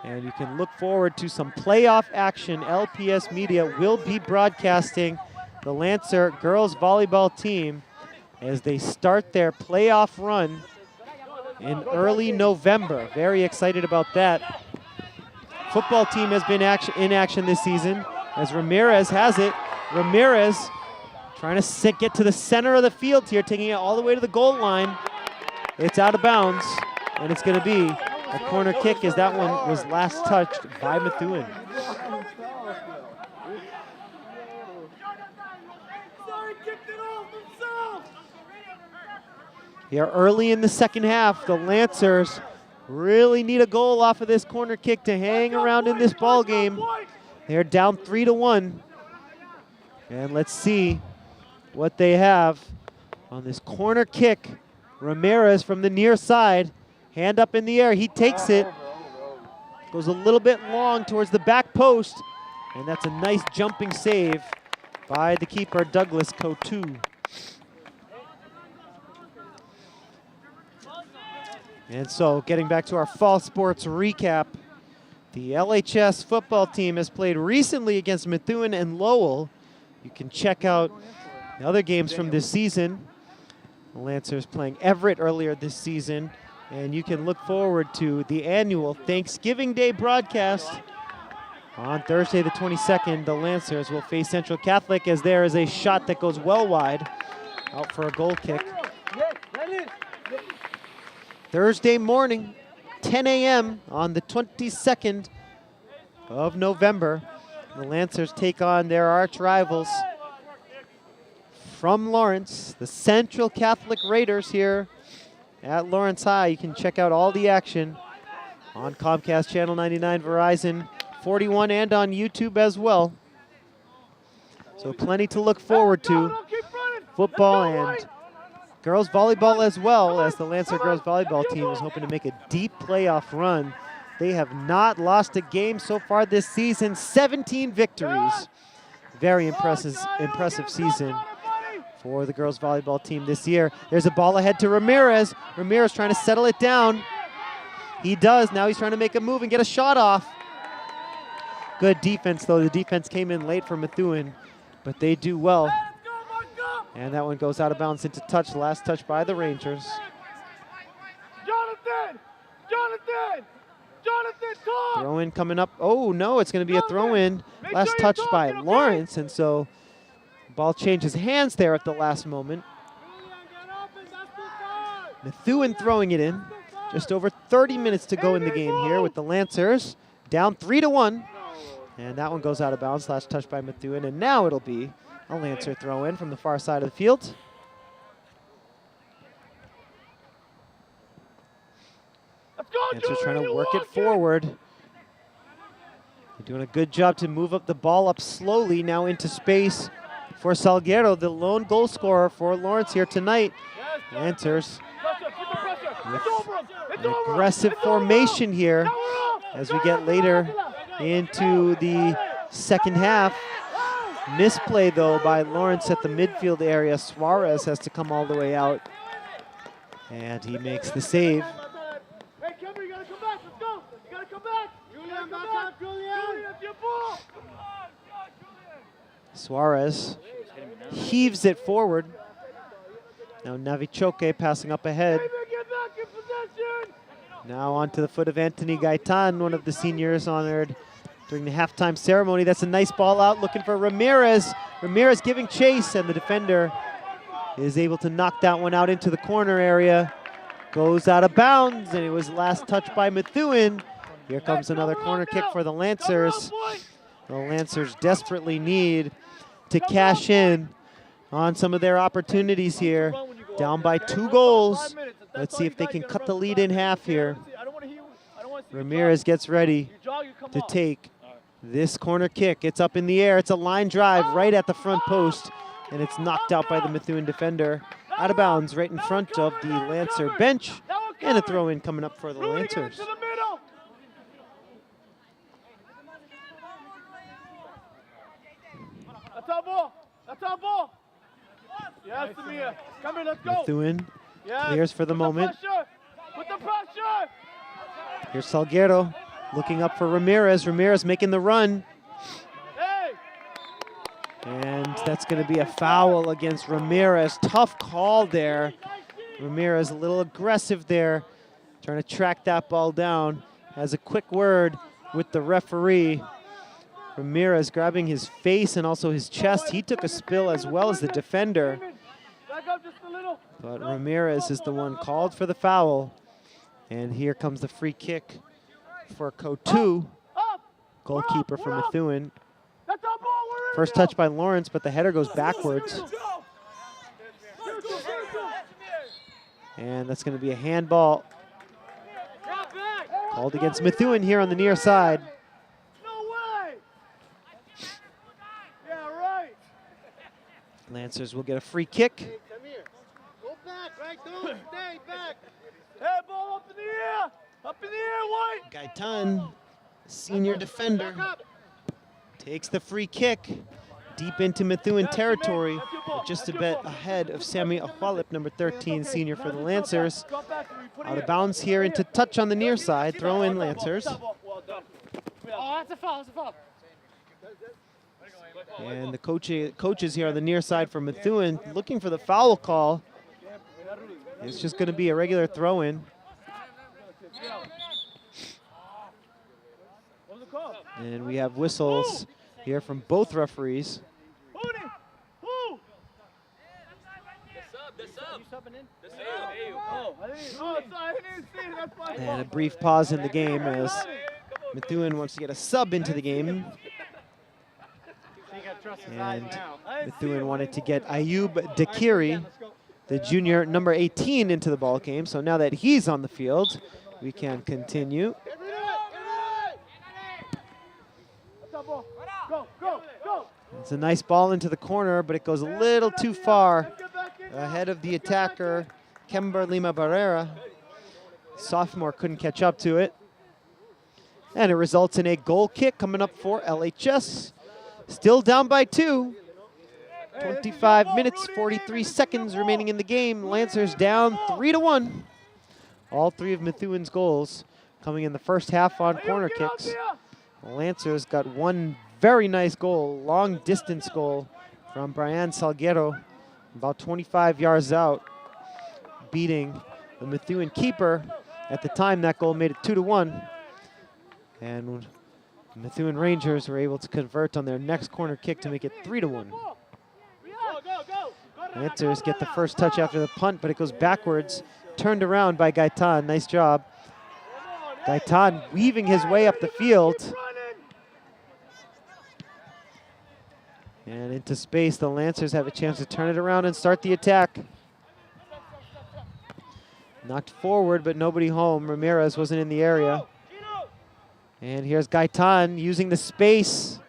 and you can look forward to some playoff action. LPS Media will be broadcasting the Lancer girls volleyball team as they start their playoff run in early November. Very excited about that. Football team has been in action this season as Ramirez has it. Ramirez Trying to get to the center of the field here, taking it all the way to the goal line. It's out of bounds, and it's going to be a corner kick as that one was last touched by Methuen. Here early in the second half, the Lancers really need a goal off of this corner kick to hang around in this ball game. They're down 3-1. And let's see what they have on this corner kick. Ramirez from the near side, hand up in the air, he takes it. Goes a little bit long towards the back post, and that's a nice jumping save by the keeper, Douglas Cotu. And so, getting back to our fall sports recap, the LHS football team has played recently against Methuen and Lowell. You can check out the other games from this season. The Lancers playing Everett earlier this season, and you can look forward to the annual Thanksgiving Day broadcast on Thursday the 22nd. The Lancers will face Central Catholic as there is a shot that goes well wide, out for a goal kick. Thursday morning, 10 a.m. on the 22nd of November, the Lancers take on their arch rivals from Lawrence, the Central Catholic Raiders here at Lawrence High. You can check out all the action on Comcast Channel 99, Verizon 41, and on YouTube as well. So plenty to look forward to. Football and girls volleyball as well, as the Lancer girls volleyball team is hoping to make a deep playoff run. They have not lost a game so far this season, 17 victories. Very impressive season for the girls volleyball team this year. There's a ball ahead to Ramirez. Ramirez trying to settle it down. He does. Now he's trying to make a move and get a shot off. Good defense, though. The defense came in late for Methuen, but they do well. And that one goes out of bounds into touch. Last touch by the Rangers. Throw in coming up. Oh, no, it's going to be a throw in. Last touch by Lawrence, and so ball changes hands there at the last moment. Methuen throwing it in. Just over 30 minutes to go in the game here with the Lancers down 3-1. And that one goes out of bounds. Last touch by Methuen, and now it'll be a Lancer throw in from the far side of the field. Lancers trying to work it forward. They're doing a good job to move up the ball up slowly now into space for Salguero, the lone goal scorer for Lawrence here tonight. Lancers with an aggressive formation here as we get later into the second half. Misplay, though, by Lawrence at the midfield area. Suarez has to come all the way out, and he makes the save. Hey, Kemper, you gotta come back. Let's go. You gotta come back. Julian, back up, Julian. Julian, it's your ball. Suarez heaves it forward. Now Navichoke passing up ahead. Get back in possession. Now onto the foot of Anthony Gaitan, one of the seniors honored during the halftime ceremony. That's a nice ball out, looking for Ramirez. Ramirez giving chase, and the defender is able to knock that one out into the corner area. Goes out of bounds, and it was last touched by Methuen. Here comes another corner kick for the Lancers. The Lancers desperately need to cash in on some of their opportunities here. Down by 2 goals. Let's see if they can cut the lead in half here. Ramirez gets ready to take this corner kick. It's up in the air. It's a line drive right at the front post, and it's knocked out by the Methuen defender. Out of bounds right in front of the Lancer bench, and a throw in coming up for the Lancers. That's our ball. That's our ball. Yes, Samir. Come here, let's go. Methuen clears for the moment. Put the pressure. Here's Salguero looking up for Ramirez. Ramirez making the run. Hey. And that's going to be a foul against Ramirez. Tough call there. Ramirez a little aggressive there, trying to track that ball down. Has a quick word with the referee. Ramirez grabbing his face and also his chest. He took a spill as well as the defender. Back up just a little. But Ramirez is the one called for the foul. And here comes the free kick for Kotu, Up. goalkeeper from Methuen. That's our ball. We're in First now. touch by Lawrence, but the header goes backwards. And that's going to be a handball Drop back. called against Methuen here on the near side. No way. Yeah, right. Lancers will get a free kick. Come here. Go back, right? Don't stay back. Hey, ball up in the air. Up in the air, White. Gaitan, senior defender, takes the free kick deep into Methuen territory, but just a bit ahead of Sammy Ahwalip, number 13, senior for the Lancers. Out of bounds here into touch on the near side. Throw in Lancers. Oh, that's a foul. That's a foul. And the coaches here on the near side for Methuen looking for the foul call. It's just going to be a regular throw in. And we have whistles here from both referees. And a brief pause in the game as Methuen wants to get a sub into the game. And Methuen wanted to get Ayub Dakiri, the junior number 18, into the ball game. So now that he's on the field, we can continue. It's a nice ball into the corner, but it goes a little too far ahead of the attacker, Kember Lima Barrera. Sophomore couldn't catch up to it. And it results in a goal kick coming up for LHS. Still down by 2. 25 minutes, 43 seconds remaining in the game. Lancers down 3-1. All 3 of Methuen's goals coming in the first half on corner kicks. The Lancers got one very nice goal, long distance goal from Brian Salguero, about 25 yards out, beating the Methuen keeper. At the time, that goal made it 2-1. And Methuen Rangers were able to convert on their next corner kick to make it 3-1. Lancers get the first touch after the punt, but it goes backwards. Turned around by Gaitan. Nice job. Gaitan weaving his way up the field. And into space, the Lancers have a chance to turn it around and start the attack. Knocked forward, but nobody home. Ramirez wasn't in the area. And here's Gaitan using the space.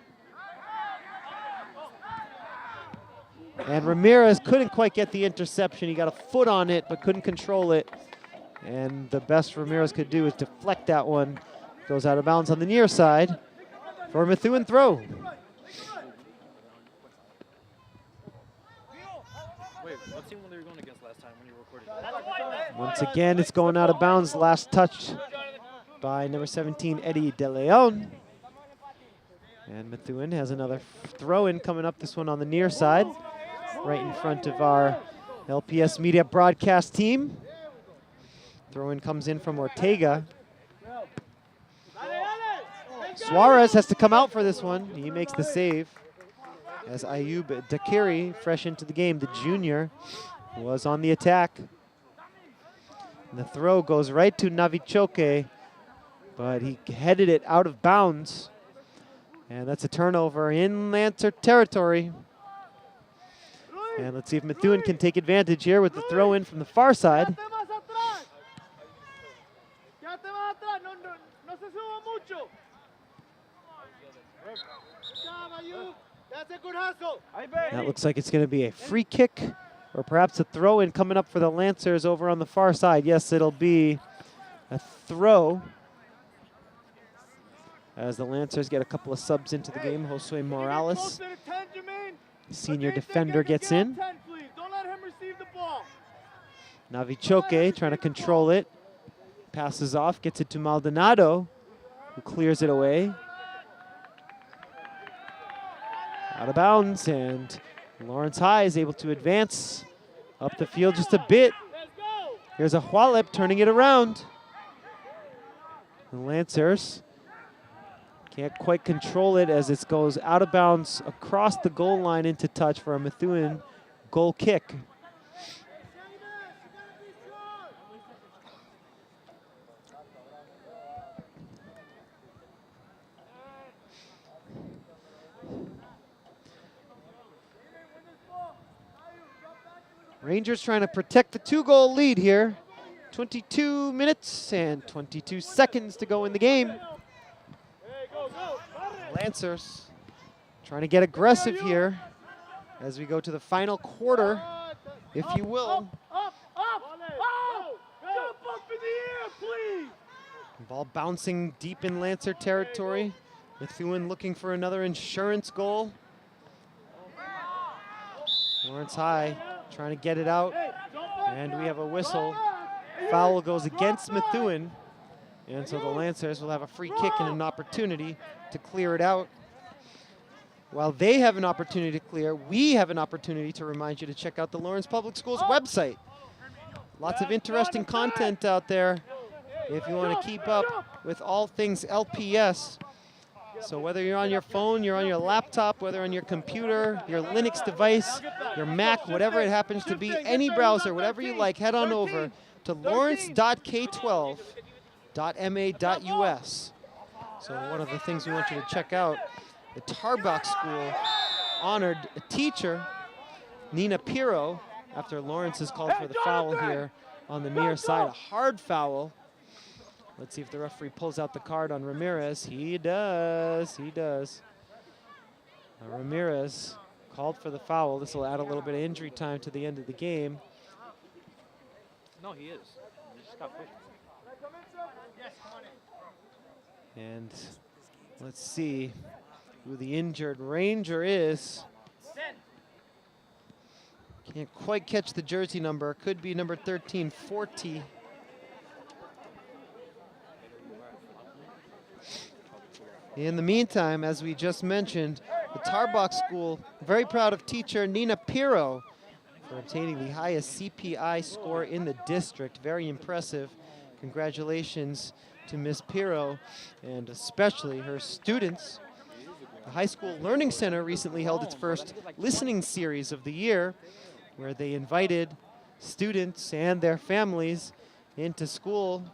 And Ramirez couldn't quite get the interception. He got a foot on it, but couldn't control it. And the best Ramirez could do is deflect that one. Goes out of bounds on the near side for a Methuen throw. Wait, what team were you going against last time when you recorded? Once again, it's going out of bounds. Last touch by number 17, Eddie De Leon. And Methuen has another throw-in coming up, this one on the near side, right in front of our LPS Media broadcast team. Throw-in comes in from Ortega. Suarez has to come out for this one. He makes the save. As Ayub Dakiri, fresh into the game, the junior, was on the attack. And the throw goes right to Navichoke, but he headed it out of bounds. And that's a turnover in Lancer territory. And let's see if Methuen can take advantage here with the throw in from the far side. That looks like it's going to be a free kick or perhaps a throw in coming up for the Lancers over on the far side. Yes, it'll be a throw as the Lancers get a couple of subs into the game. Josue Morales, senior defender, gets in. Navichoke trying to control it. Passes off, gets it to Maldonado, who clears it away. Out of bounds, and Lawrence High is able to advance up the field just a bit. Here's a Hualep turning it around. The Lancers Can't quite control it as it goes out of bounds across the goal line into touch for a Methuen goal kick. Rangers trying to protect the 2-goal lead here. 22 minutes and 22 seconds to go in the game. Lancers trying to get aggressive here as we go to the final quarter, if you will. Up! Jump up in the air, please! Ball bouncing deep in Lancer territory. Methuen looking for another insurance goal. Lawrence High trying to get it out, and we have a whistle. Foul goes against Methuen, and so the Lancers will have a free kick and an opportunity to clear it out. While they have an opportunity to clear, we have an opportunity to remind you to check out the Lawrence Public Schools website. Lots of interesting content out there if you want to keep up with all things LPS. So whether you're on your phone, you're on your laptop, whether on your computer, your Linux device, your Mac, whatever it happens to be, any browser, whatever you like, head on over to lawrence.k12.ma.us. So one of the things we want you to check out, the Tarbach School honored a teacher, Nina Pirro, after Lawrence is called for the foul here on the near side, a hard foul. Let's see if the referee pulls out the card on Ramirez. He does. Ramirez called for the foul. This will add a little bit of injury time to the end of the game. No, he is. He just got pushed. And let's see who the injured Ranger is. Can't quite catch the jersey number. Could be number 1340. In the meantime, as we just mentioned, the Tarbach School, very proud of teacher Nina Pirro for obtaining the highest CPI score in the district. Very impressive. Congratulations to Ms. Pirro and especially her students. The High School Learning Center recently held its first listening series of the year, where they invited students and their families into school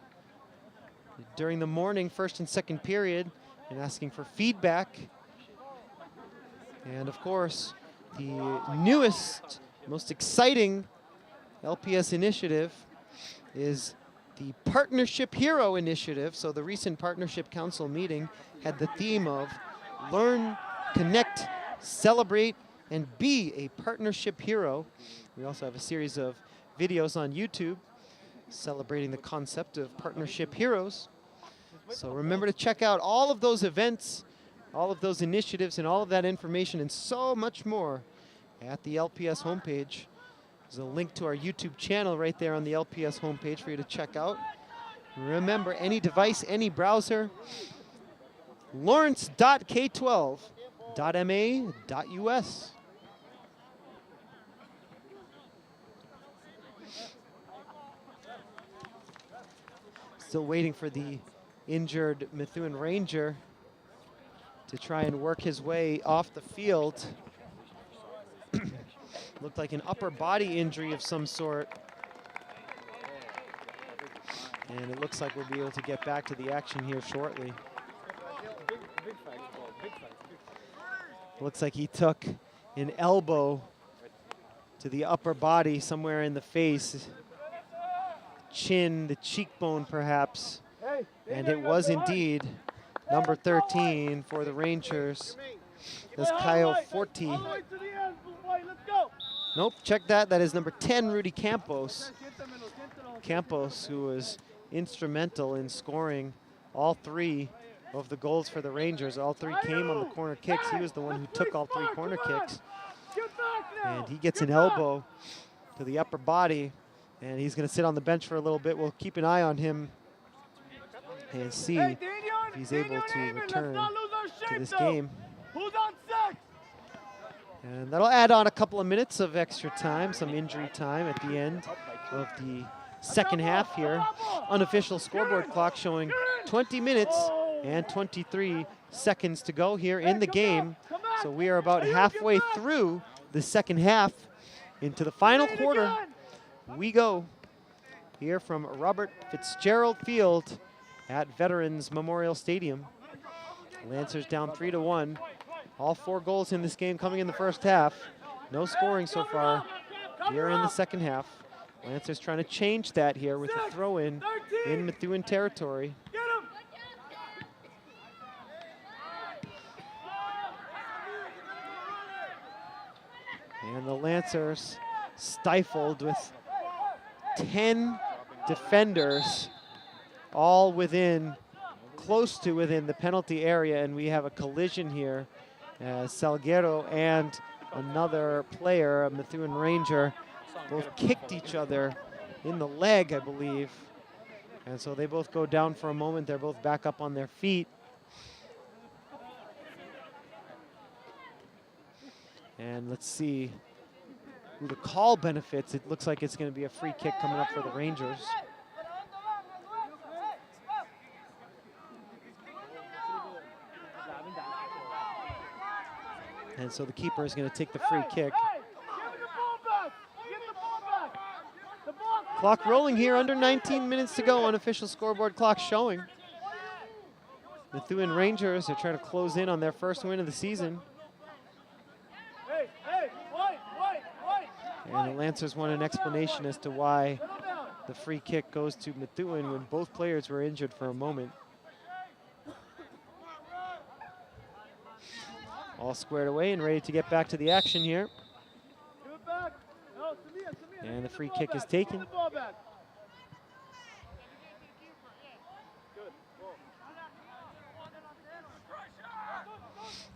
during the morning, first and second period, and asking for feedback. And of course, the newest, most exciting LPS initiative is the Partnership Hero Initiative. So the recent Partnership Council meeting had the theme of Learn, Connect, Celebrate, and Be a Partnership Hero. We also have a series of videos on YouTube celebrating the concept of partnership heroes. So remember to check out all of those events, all of those initiatives, and all of that information and so much more at the LPS homepage. There's a link to our YouTube channel right there on the LPS homepage for you to check out. Remember, any device, any browser, lawrence.k12.ma.us. Still waiting for the injured Methuen Ranger to try and work his way off the field. Looked like an upper body injury of some sort. And it looks like we'll be able to get back to the action here shortly. Looks like he took an elbow to the upper body, somewhere in the face. Chin, the cheekbone perhaps. And it was indeed number 13 for the Rangers. That's Kyle Forti. Nope, check that. That is number 10, Rudy Campos. Campos, who was instrumental in scoring all three of the goals for the Rangers. All three came on the corner kicks. He was the one who took all three corner kicks. And he gets an elbow to the upper body, and he's going to sit on the bench for a little bit. We'll keep an eye on him and see if he's able to return to this game. And that'll add on a couple of minutes of extra time, some injury time at the end of the second half here. Unofficial scoreboard clock showing 20 minutes and 23 seconds to go here in the game. So we are about halfway through the second half. Into the final quarter we go here from Robert Fitzgerald Field at Veterans Memorial Stadium. Lancers down 3-1. All 4 goals in this game coming in the first half. No scoring so far here in the second half. Lancers trying to change that here with a throw-in in Methuen territory. And the Lancers stifled with 10 defenders, all close to within the penalty area, and we have a collision here. Salguero and another player, a Methuen Ranger, both kicked each other in the leg, I believe. And so they both go down for a moment. They're both back up on their feet. And let's see who the call benefits. It looks like it's going to be a free kick coming up for the Rangers. And so the keeper is going to take the free kick. Clock rolling here, under 19 minutes to go. Unofficial scoreboard clock showing. Methuen Rangers are trying to close in on their first win of the season. And the Lancers want an explanation as to why the free kick goes to Methuen when both players were injured for a moment. All squared away and ready to get back to the action here. And the free kick is taken.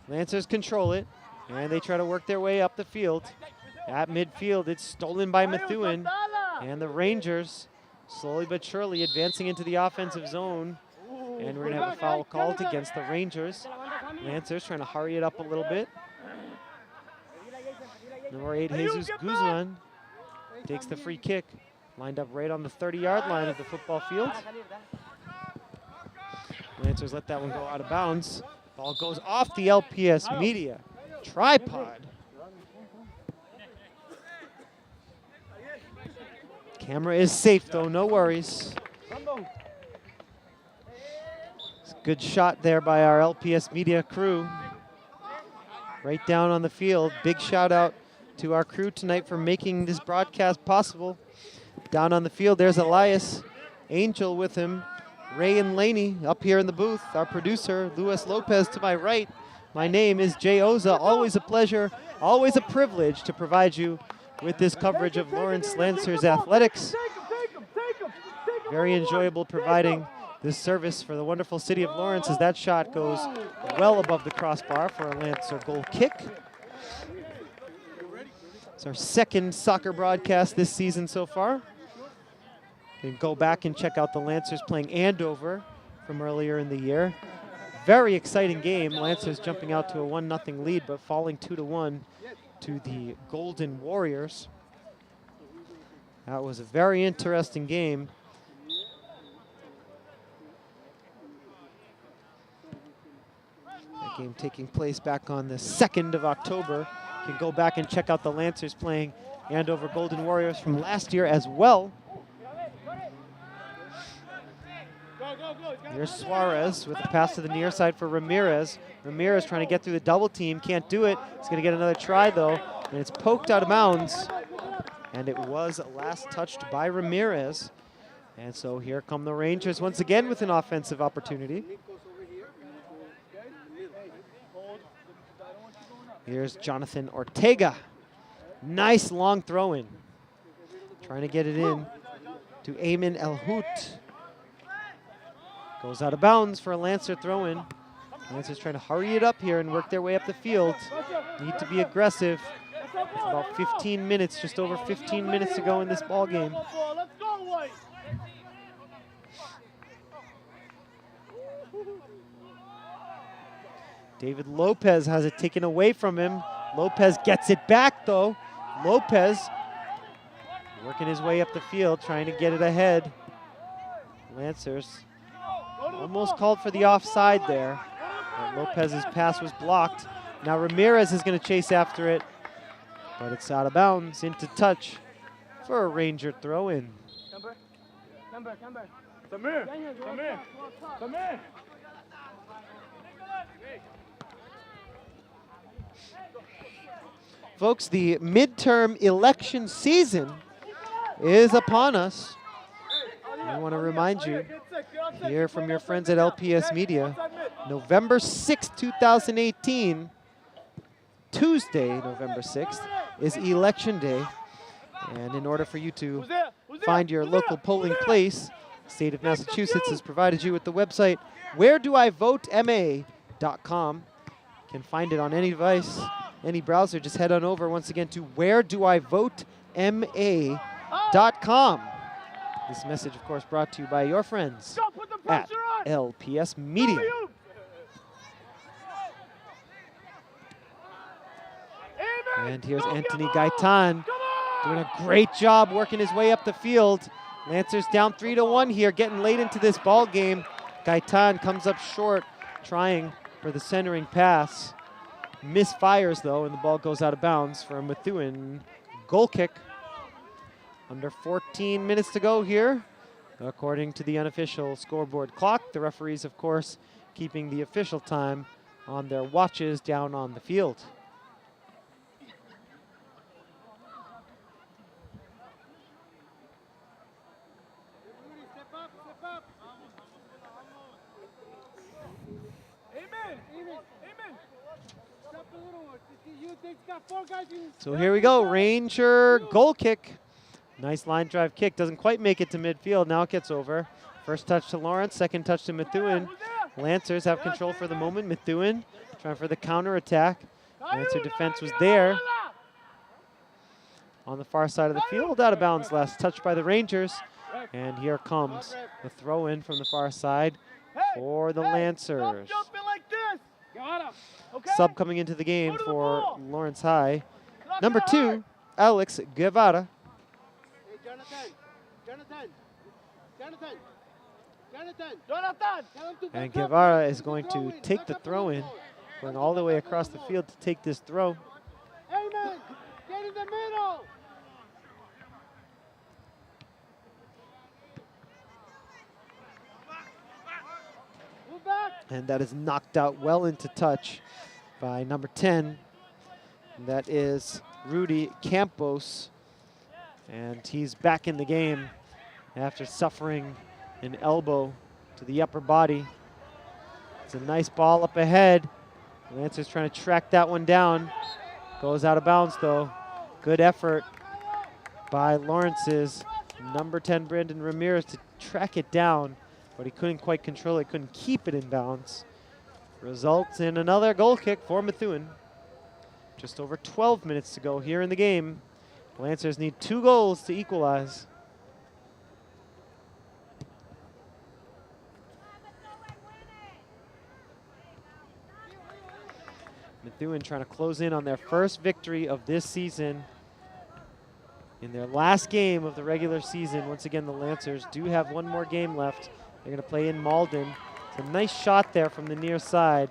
Lancers control it, and they try to work their way up the field. At midfield, it's stolen by Methuen, and the Rangers slowly but surely advancing into the offensive zone. And we're gonna have a foul called against the Rangers. Lancers trying to hurry it up a little bit. Number 8, Jesus Guzman, takes the free kick, lined up right on the 30-yard line of the football field. Lancers let that one go out of bounds. Ball goes off the LPS media tripod. Camera is safe though, no worries. It's a good shot there by our LPS media crew. Right down on the field. Big shout out to our crew tonight for making this broadcast possible. Down on the field, there's Elias Angel with him. Ray and Laney up here in the booth. Our producer, Luis Lopez, to my right. My name is Jay Oza. Always a pleasure, always a privilege to provide you with this coverage of Lawrence Lancers athletics. Very enjoyable providing this service for the wonderful city of Lawrence as that shot goes well above the crossbar for a Lancer goal kick. It's our second soccer broadcast this season so far. You can go back and check out the Lancers playing Andover from earlier in the year. Very exciting game. Lancers jumping out to a 1-0 lead, but falling 2-1 to the Golden Warriors. That was a very interesting game. That game taking place back on the 2nd of October. You can go back and check out the Lancers playing Andover Golden Warriors from last year as well. Here's Suarez with a pass to the near side for Ramirez. Ramirez trying to get through the double team, can't do it. He's going to get another try though, and it's poked out of bounds. And it was last touched by Ramirez. And so here come the Rangers once again with an offensive opportunity. Here's Jonathan Ortega. Nice long throw in. Trying to get it in to Ayman El Hout. Goes out of bounds for a Lancer throw-in. Lancers trying to hurry it up here and work their way up the field. Need to be aggressive. With about 15 minutes, just over 15 minutes to go in this ball game. David Lopez has it taken away from him. Lopez gets it back though. Lopez working his way up the field, trying to get it ahead. Lancers Almost called for the offside there. But Lopez's pass was blocked. Now Ramirez is going to chase after it, but it's out of bounds into touch for a Ranger throw in. Come here. Folks, the midterm election season is upon us. I want to remind you, hear from your friends at LPS Media, November 6th, 2018, Tuesday, November 6th, is Election Day. And in order for you to find your local polling place, the state of Massachusetts has provided you with the website wheredoivotema.com. You can find it on any device, any browser. Just head on over once again to wheredoivotema.com. This message, of course, brought to you by your friends at LPS Media. And here's Anthony Gaitan doing a great job working his way up the field. Lancers down 3-1 here, getting late into this ball game. Gaitan comes up short, trying for the centering pass. Misfires, though, and the ball goes out of bounds for a Methuen goal kick. Under 14 minutes to go here, according to the unofficial scoreboard clock. The referees, of course, keeping the official time on their watches down on the field. So here we go, Ranger goal kick. Nice line drive kick, doesn't quite make it to midfield, now it gets over. First touch to Lawrence, second touch to Methuen. Lancers have control for the moment. Methuen trying for the counter attack. Lancer defense was there. On the far side of the field, out of bounds, last touch by the Rangers. And here comes the throw in from the far side for the Lancers. Sub coming into the game for Lawrence High. Number 2, Alex Guevara. And Guevara is going to take the throw in, going all the way across the field to take this throw. Amen. Get in the middle. And that is knocked out well into touch by number 10. And that is Rudy Campos. And he's back in the game after suffering an elbow to the upper body. It's a nice ball up ahead. Lancers trying to track that one down. Goes out of bounds though. Good effort by Lawrence's number 10, Brandon Ramirez, to track it down, but he couldn't quite control it, couldn't keep it in bounds. Results in another goal kick for Methuen. Just over 12 minutes to go here in the game. Lancers need 2 goals to equalize. Methuen trying to close in on their first victory of this season. In their last game of the regular season, once again, the Lancers do have one more game left. They're going to play in Malden. It's a nice shot there from the near side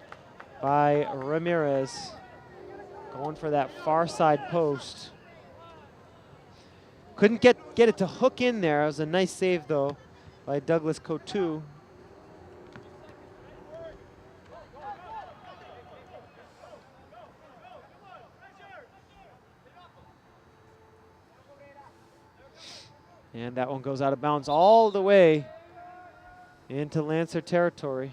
by Ramirez. Going for that far side post. Couldn't get it to hook in there. It was a nice save, though, by Douglas Cotu. And that one goes out of bounds all the way into Lancer territory.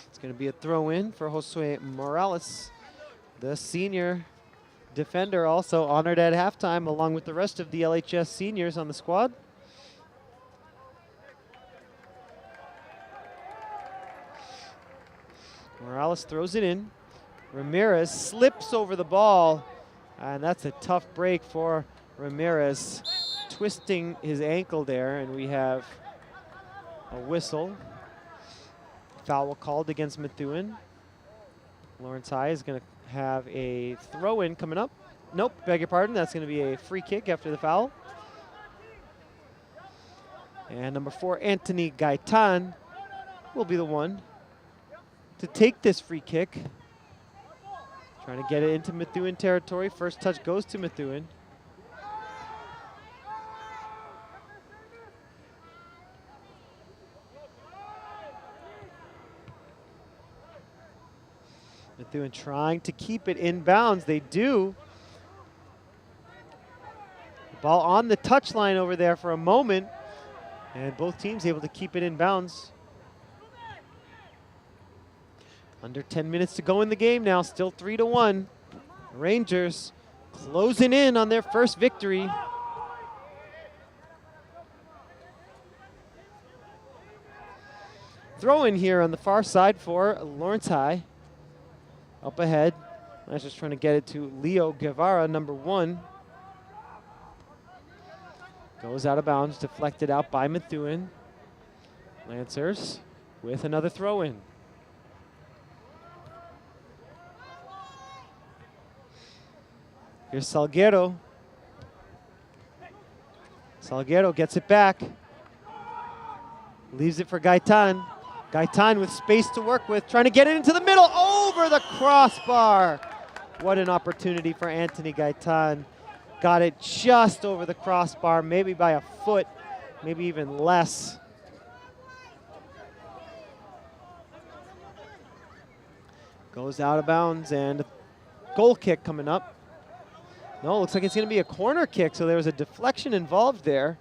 It's going to be a throw in for Josue Morales, the senior defender, also honored at halftime along with the rest of the LHS seniors on the squad. Morales throws it in. Ramirez slips over the ball, and that's a tough break for Ramirez, twisting his ankle there, and we have a whistle. Foul called against Methuen. Lawrence High is going to have a throw-in coming up. Nope, beg your pardon. That's going to be a free kick after the foul. And number 4, Anthony Gaitan, will be the one to take this free kick. Trying to get it into Methuen territory. First touch goes to Methuen. Methuen trying to keep it in bounds. They do. The ball on the touchline over there for a moment, and both teams able to keep it in bounds. Under 10 minutes to go in the game now, still 3-1. Rangers closing in on their first victory. Throw in here on the far side for Lawrence High. Up ahead, that's just trying to get it to Leo Guevara, number 1. Goes out of bounds, deflected out by Methuen. Lancers with another throw in. Here's Salguero. Salguero gets it back. Leaves it for Gaitan. Gaitan with space to work with, trying to get it into the middle, over the crossbar. What an opportunity for Anthony Gaitan. Got it just over the crossbar, maybe by a foot, maybe even less. Goes out of bounds, and goal kick coming up. No, looks like it's going to be a corner kick, so there was a deflection involved there.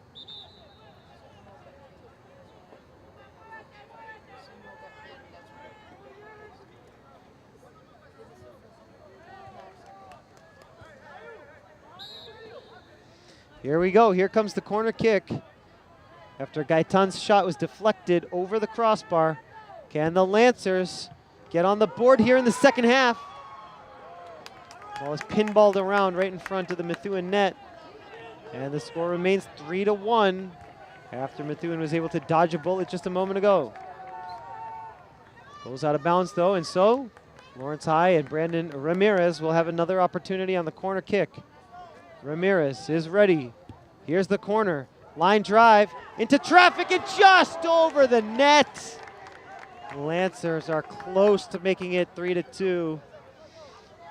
Here we go. Here comes the corner kick. After Gaitan's shot was deflected over the crossbar, can the Lancers get on the board here in the second half? Ball is pinballed around right in front of the Methuen net. And the score remains 3-1 after Methuen was able to dodge a bullet just a moment ago. Goes out of bounds though, and so Lawrence High and Brandon Ramirez will have another opportunity on the corner kick. Ramirez is ready. Here's the corner. Line drive into traffic and just over the net. Lancers are close to making it 3-2.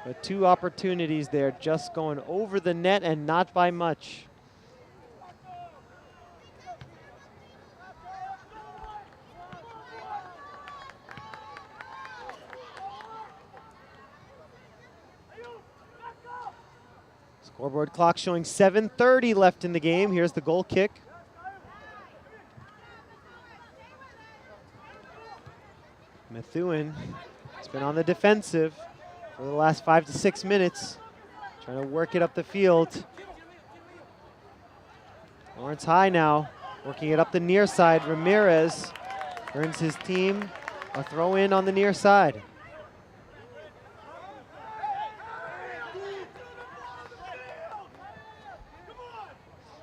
But 2 opportunities there, just going over the net and not by much. Scoreboard clock showing 7:30 left in the game. Here's the goal kick. Methuen has been on the defensive for the last 5 to 6 minutes, trying to work it up the field. Lawrence High now working it up the near side. Ramirez earns his team a throw in on the near side.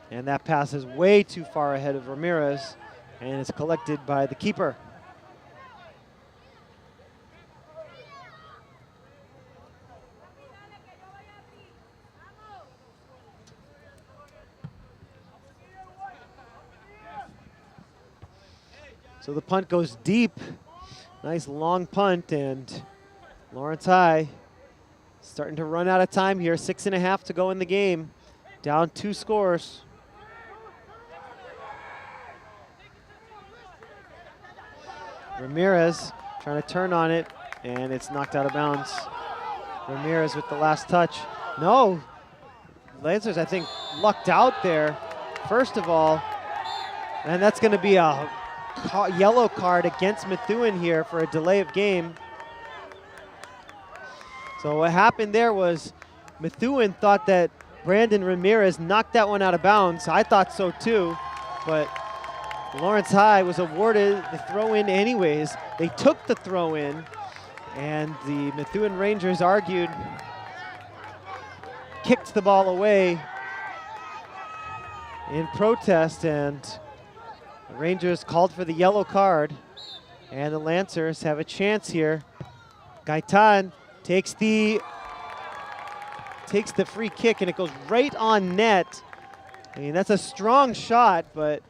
And that pass is way too far ahead of Ramirez, and it's collected by the keeper. So the punt goes deep. Nice long punt, and Lawrence High starting to run out of time here. 6.5 to go in the game. Down 2 scores. Ramirez trying to turn on it, and it's knocked out of bounds. Ramirez with the last touch. No, Lancers, I think, lucked out there, first of all, and that's going to be a yellow card against Methuen here for a delay of game. So what happened there was Methuen thought that Brandon Ramirez knocked that one out of bounds. I thought so too, but Lawrence High was awarded the throw-in anyways. They took the throw-in, and the Methuen Rangers argued, kicked the ball away in protest, and the Rangers called for the yellow card, and the Lancers have a chance here. Gaitan takes the free kick, and it goes right on net. I mean, that's a strong shot, but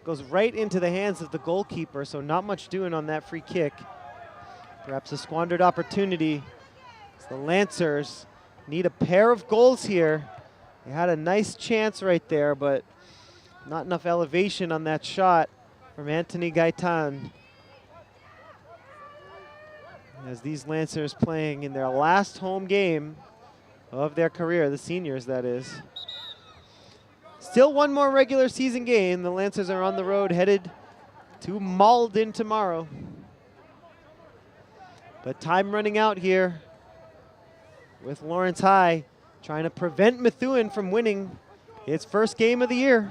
goes right into the hands of the goalkeeper, so not much doing on that free kick. Perhaps a squandered opportunity. The Lancers need a pair of goals here. They had a nice chance right there, but not enough elevation on that shot from Anthony Gaitan. As these Lancers playing in their last home game of their career, the seniors that is. Still one more regular season game. The Lancers are on the road headed to Malden tomorrow. But time running out here with Lawrence High trying to prevent Methuen from winning its first game of the year.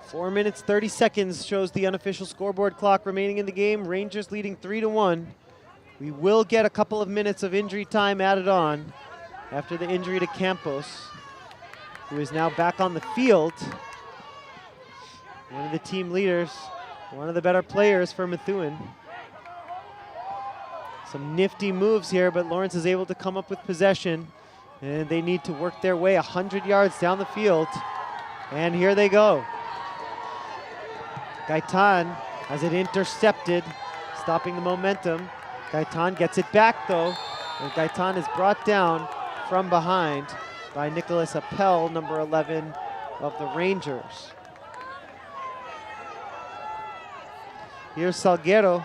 Four minutes, 30 seconds shows the unofficial scoreboard clock remaining in the game. Rangers leading 3-1. We will get a couple of minutes of injury time added on after the injury to Campos, who is now back on the field. One of the team leaders, one of the better players for Methuen. Some nifty moves here, but Lawrence is able to come up with possession, and they need to work their way 100 yards down the field. And here they go. Gaitan has it intercepted, stopping the momentum. Gaitan gets it back though, and Gaitan is brought down from behind by Nicholas Appel, number 11 of the Rangers. Here's Salguero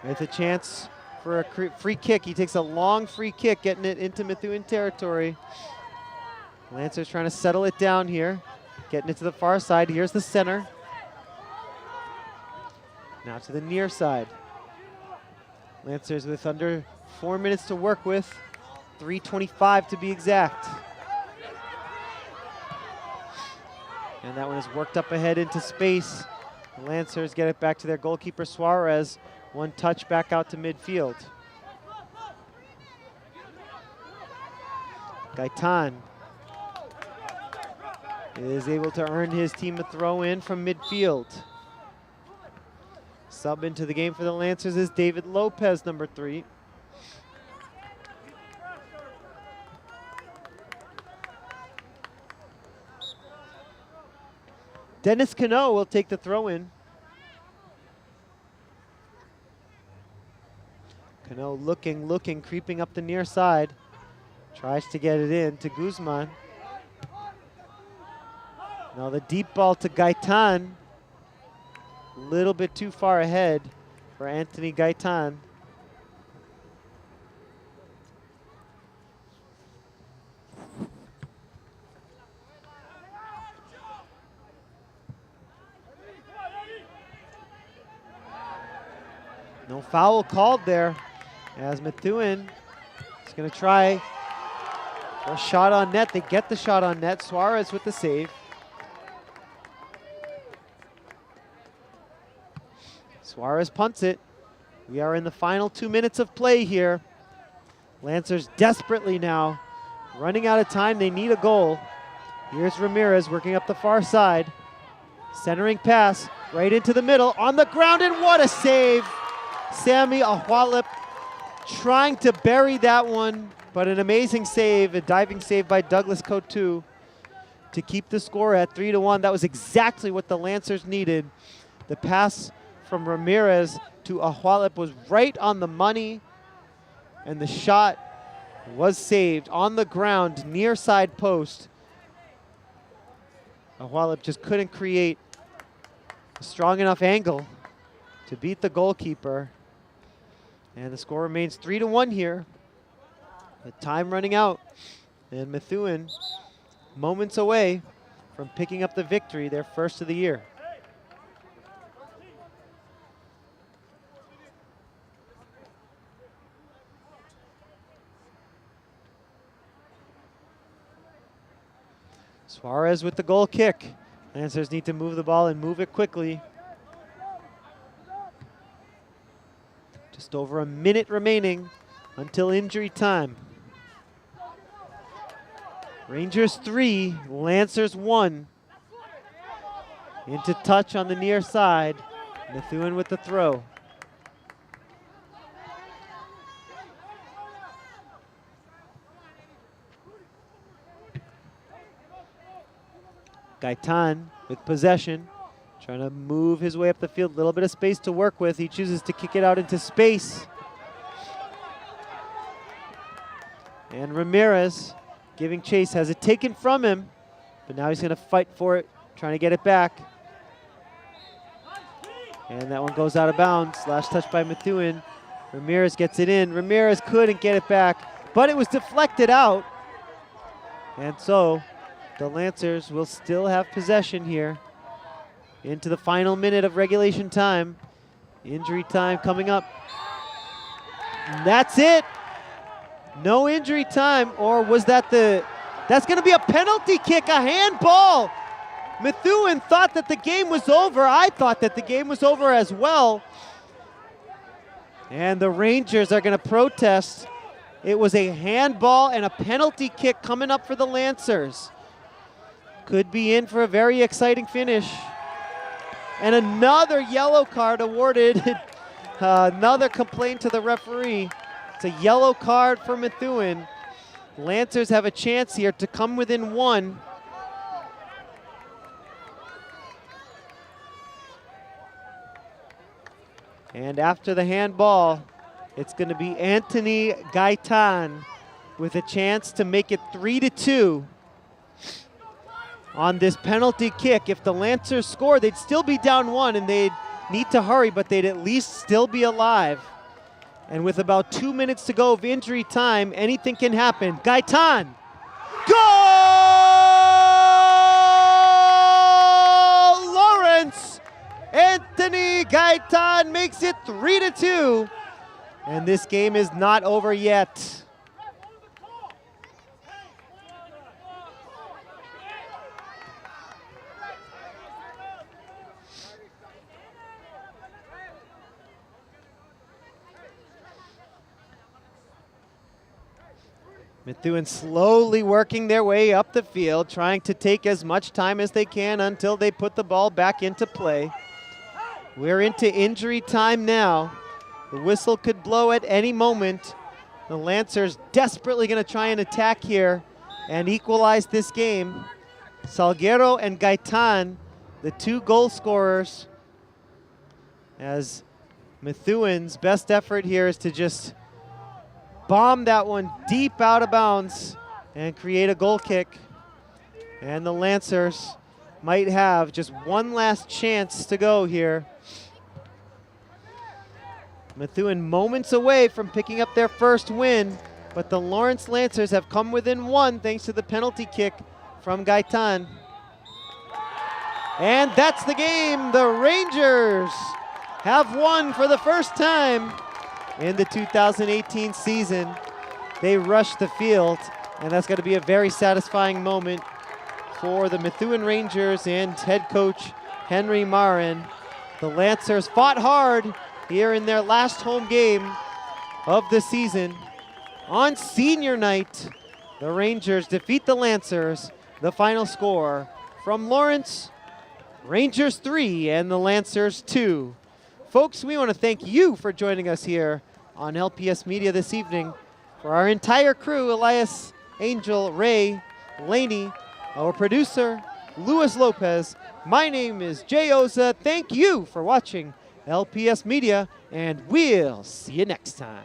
with a chance for a free kick. He takes a long free kick, getting it into Methuen territory. Lancers trying to settle it down here, getting it to the far side. Here's the center. Now to the near side. Lancers with under 4 minutes to work with, 3:25 to be exact. And that one is worked up ahead into space. The Lancers get it back to their goalkeeper Suarez. One touch back out to midfield. Gaitan is able to earn his team a throw in from midfield. Sub into the game for the Lancers is David Lopez, number 3. Dennis Cano will take the throw in. Cano looking, creeping up the near side. Tries to get it in to Guzman. Now the deep ball to Gaitan. A little bit too far ahead for Anthony Gaitan. No foul called there, as Methuen is going to try for a shot on net. They get the shot on net. Suarez with the save. Suarez punts it. We are in the final 2 minutes of play here. Lancers desperately now running out of time. They need a goal. Here's Ramirez working up the far side. Centering pass right into the middle, on the ground, and what a save. Sammy Ahwalip trying to bury that one, but an amazing save, a diving save by Douglas Cotu to keep the score at 3-1. That was exactly what the Lancers needed. The pass from Ramirez to Ahwalip was right on the money, and the shot was saved on the ground, near side post. Ahwalip just couldn't create a strong enough angle to beat the goalkeeper. And the score remains 3-1 here. The time running out, and Methuen moments away from picking up the victory, their first of the year. Suarez with the goal kick. Lancers need to move the ball and move it quickly. Just over a minute remaining until injury time. Rangers 3, Lancers 1. Into touch on the near side. Methuen with the throw. Gaitan with possession, trying to move his way up the field, a little bit of space to work with. He chooses to kick it out into space. And Ramirez giving chase, has it taken from him, but now he's going to fight for it, trying to get it back. And that one goes out of bounds. Last touch by Methuen. Ramirez gets it in. Ramirez couldn't get it back, but it was deflected out. And so the Lancers will still have possession here into the final minute of regulation time. Injury time coming up. And that's it. No injury time, or was that that's gonna be a penalty kick, a handball. Methuen thought that the game was over. I thought that the game was over as well. And the Rangers are gonna protest. It was a handball and a penalty kick coming up for the Lancers. Could be in for a very exciting finish. And another yellow card awarded. Another complaint to the referee. It's a yellow card for Methuen. Lancers have a chance here to come within one. And after the handball, it's going to be Anthony Gaitan with a chance to make it 3-2 on this penalty kick. If the Lancers score, they'd still be down one and they'd need to hurry, but they'd at least still be alive. And with about 2 minutes to go of injury time, anything can happen. Gaitan, goal! Lawrence! Anthony Gaitan makes it 3-2. And this game is not over yet. Methuen slowly working their way up the field, trying to take as much time as they can until they put the ball back into play. We're into injury time now. The whistle could blow at any moment. The Lancers desperately going to try and attack here and equalize this game. Salguero and Gaitan, the two goal scorers, as Methuen's best effort here is to just bomb that one deep out of bounds and create a goal kick. And the Lancers might have just one last chance to go here. Methuen moments away from picking up their first win, but the Lawrence Lancers have come within one thanks to the penalty kick from Gaitan. And that's the game. The Rangers have won for the first time in the 2018 season. They rushed the field, and that's going to be a very satisfying moment for the Methuen Rangers and head coach Henry Marin. The Lancers fought hard here in their last home game of the season. On senior night, the Rangers defeat the Lancers. The final score from Lawrence, Rangers 3 and the Lancers 2. Folks, we want to thank you for joining us here on LPS Media this evening. For our entire crew, Elias, Angel, Ray, Laney, our producer, Luis Lopez, my name is Jay Oza. Thank you for watching LPS Media, and we'll see you next time.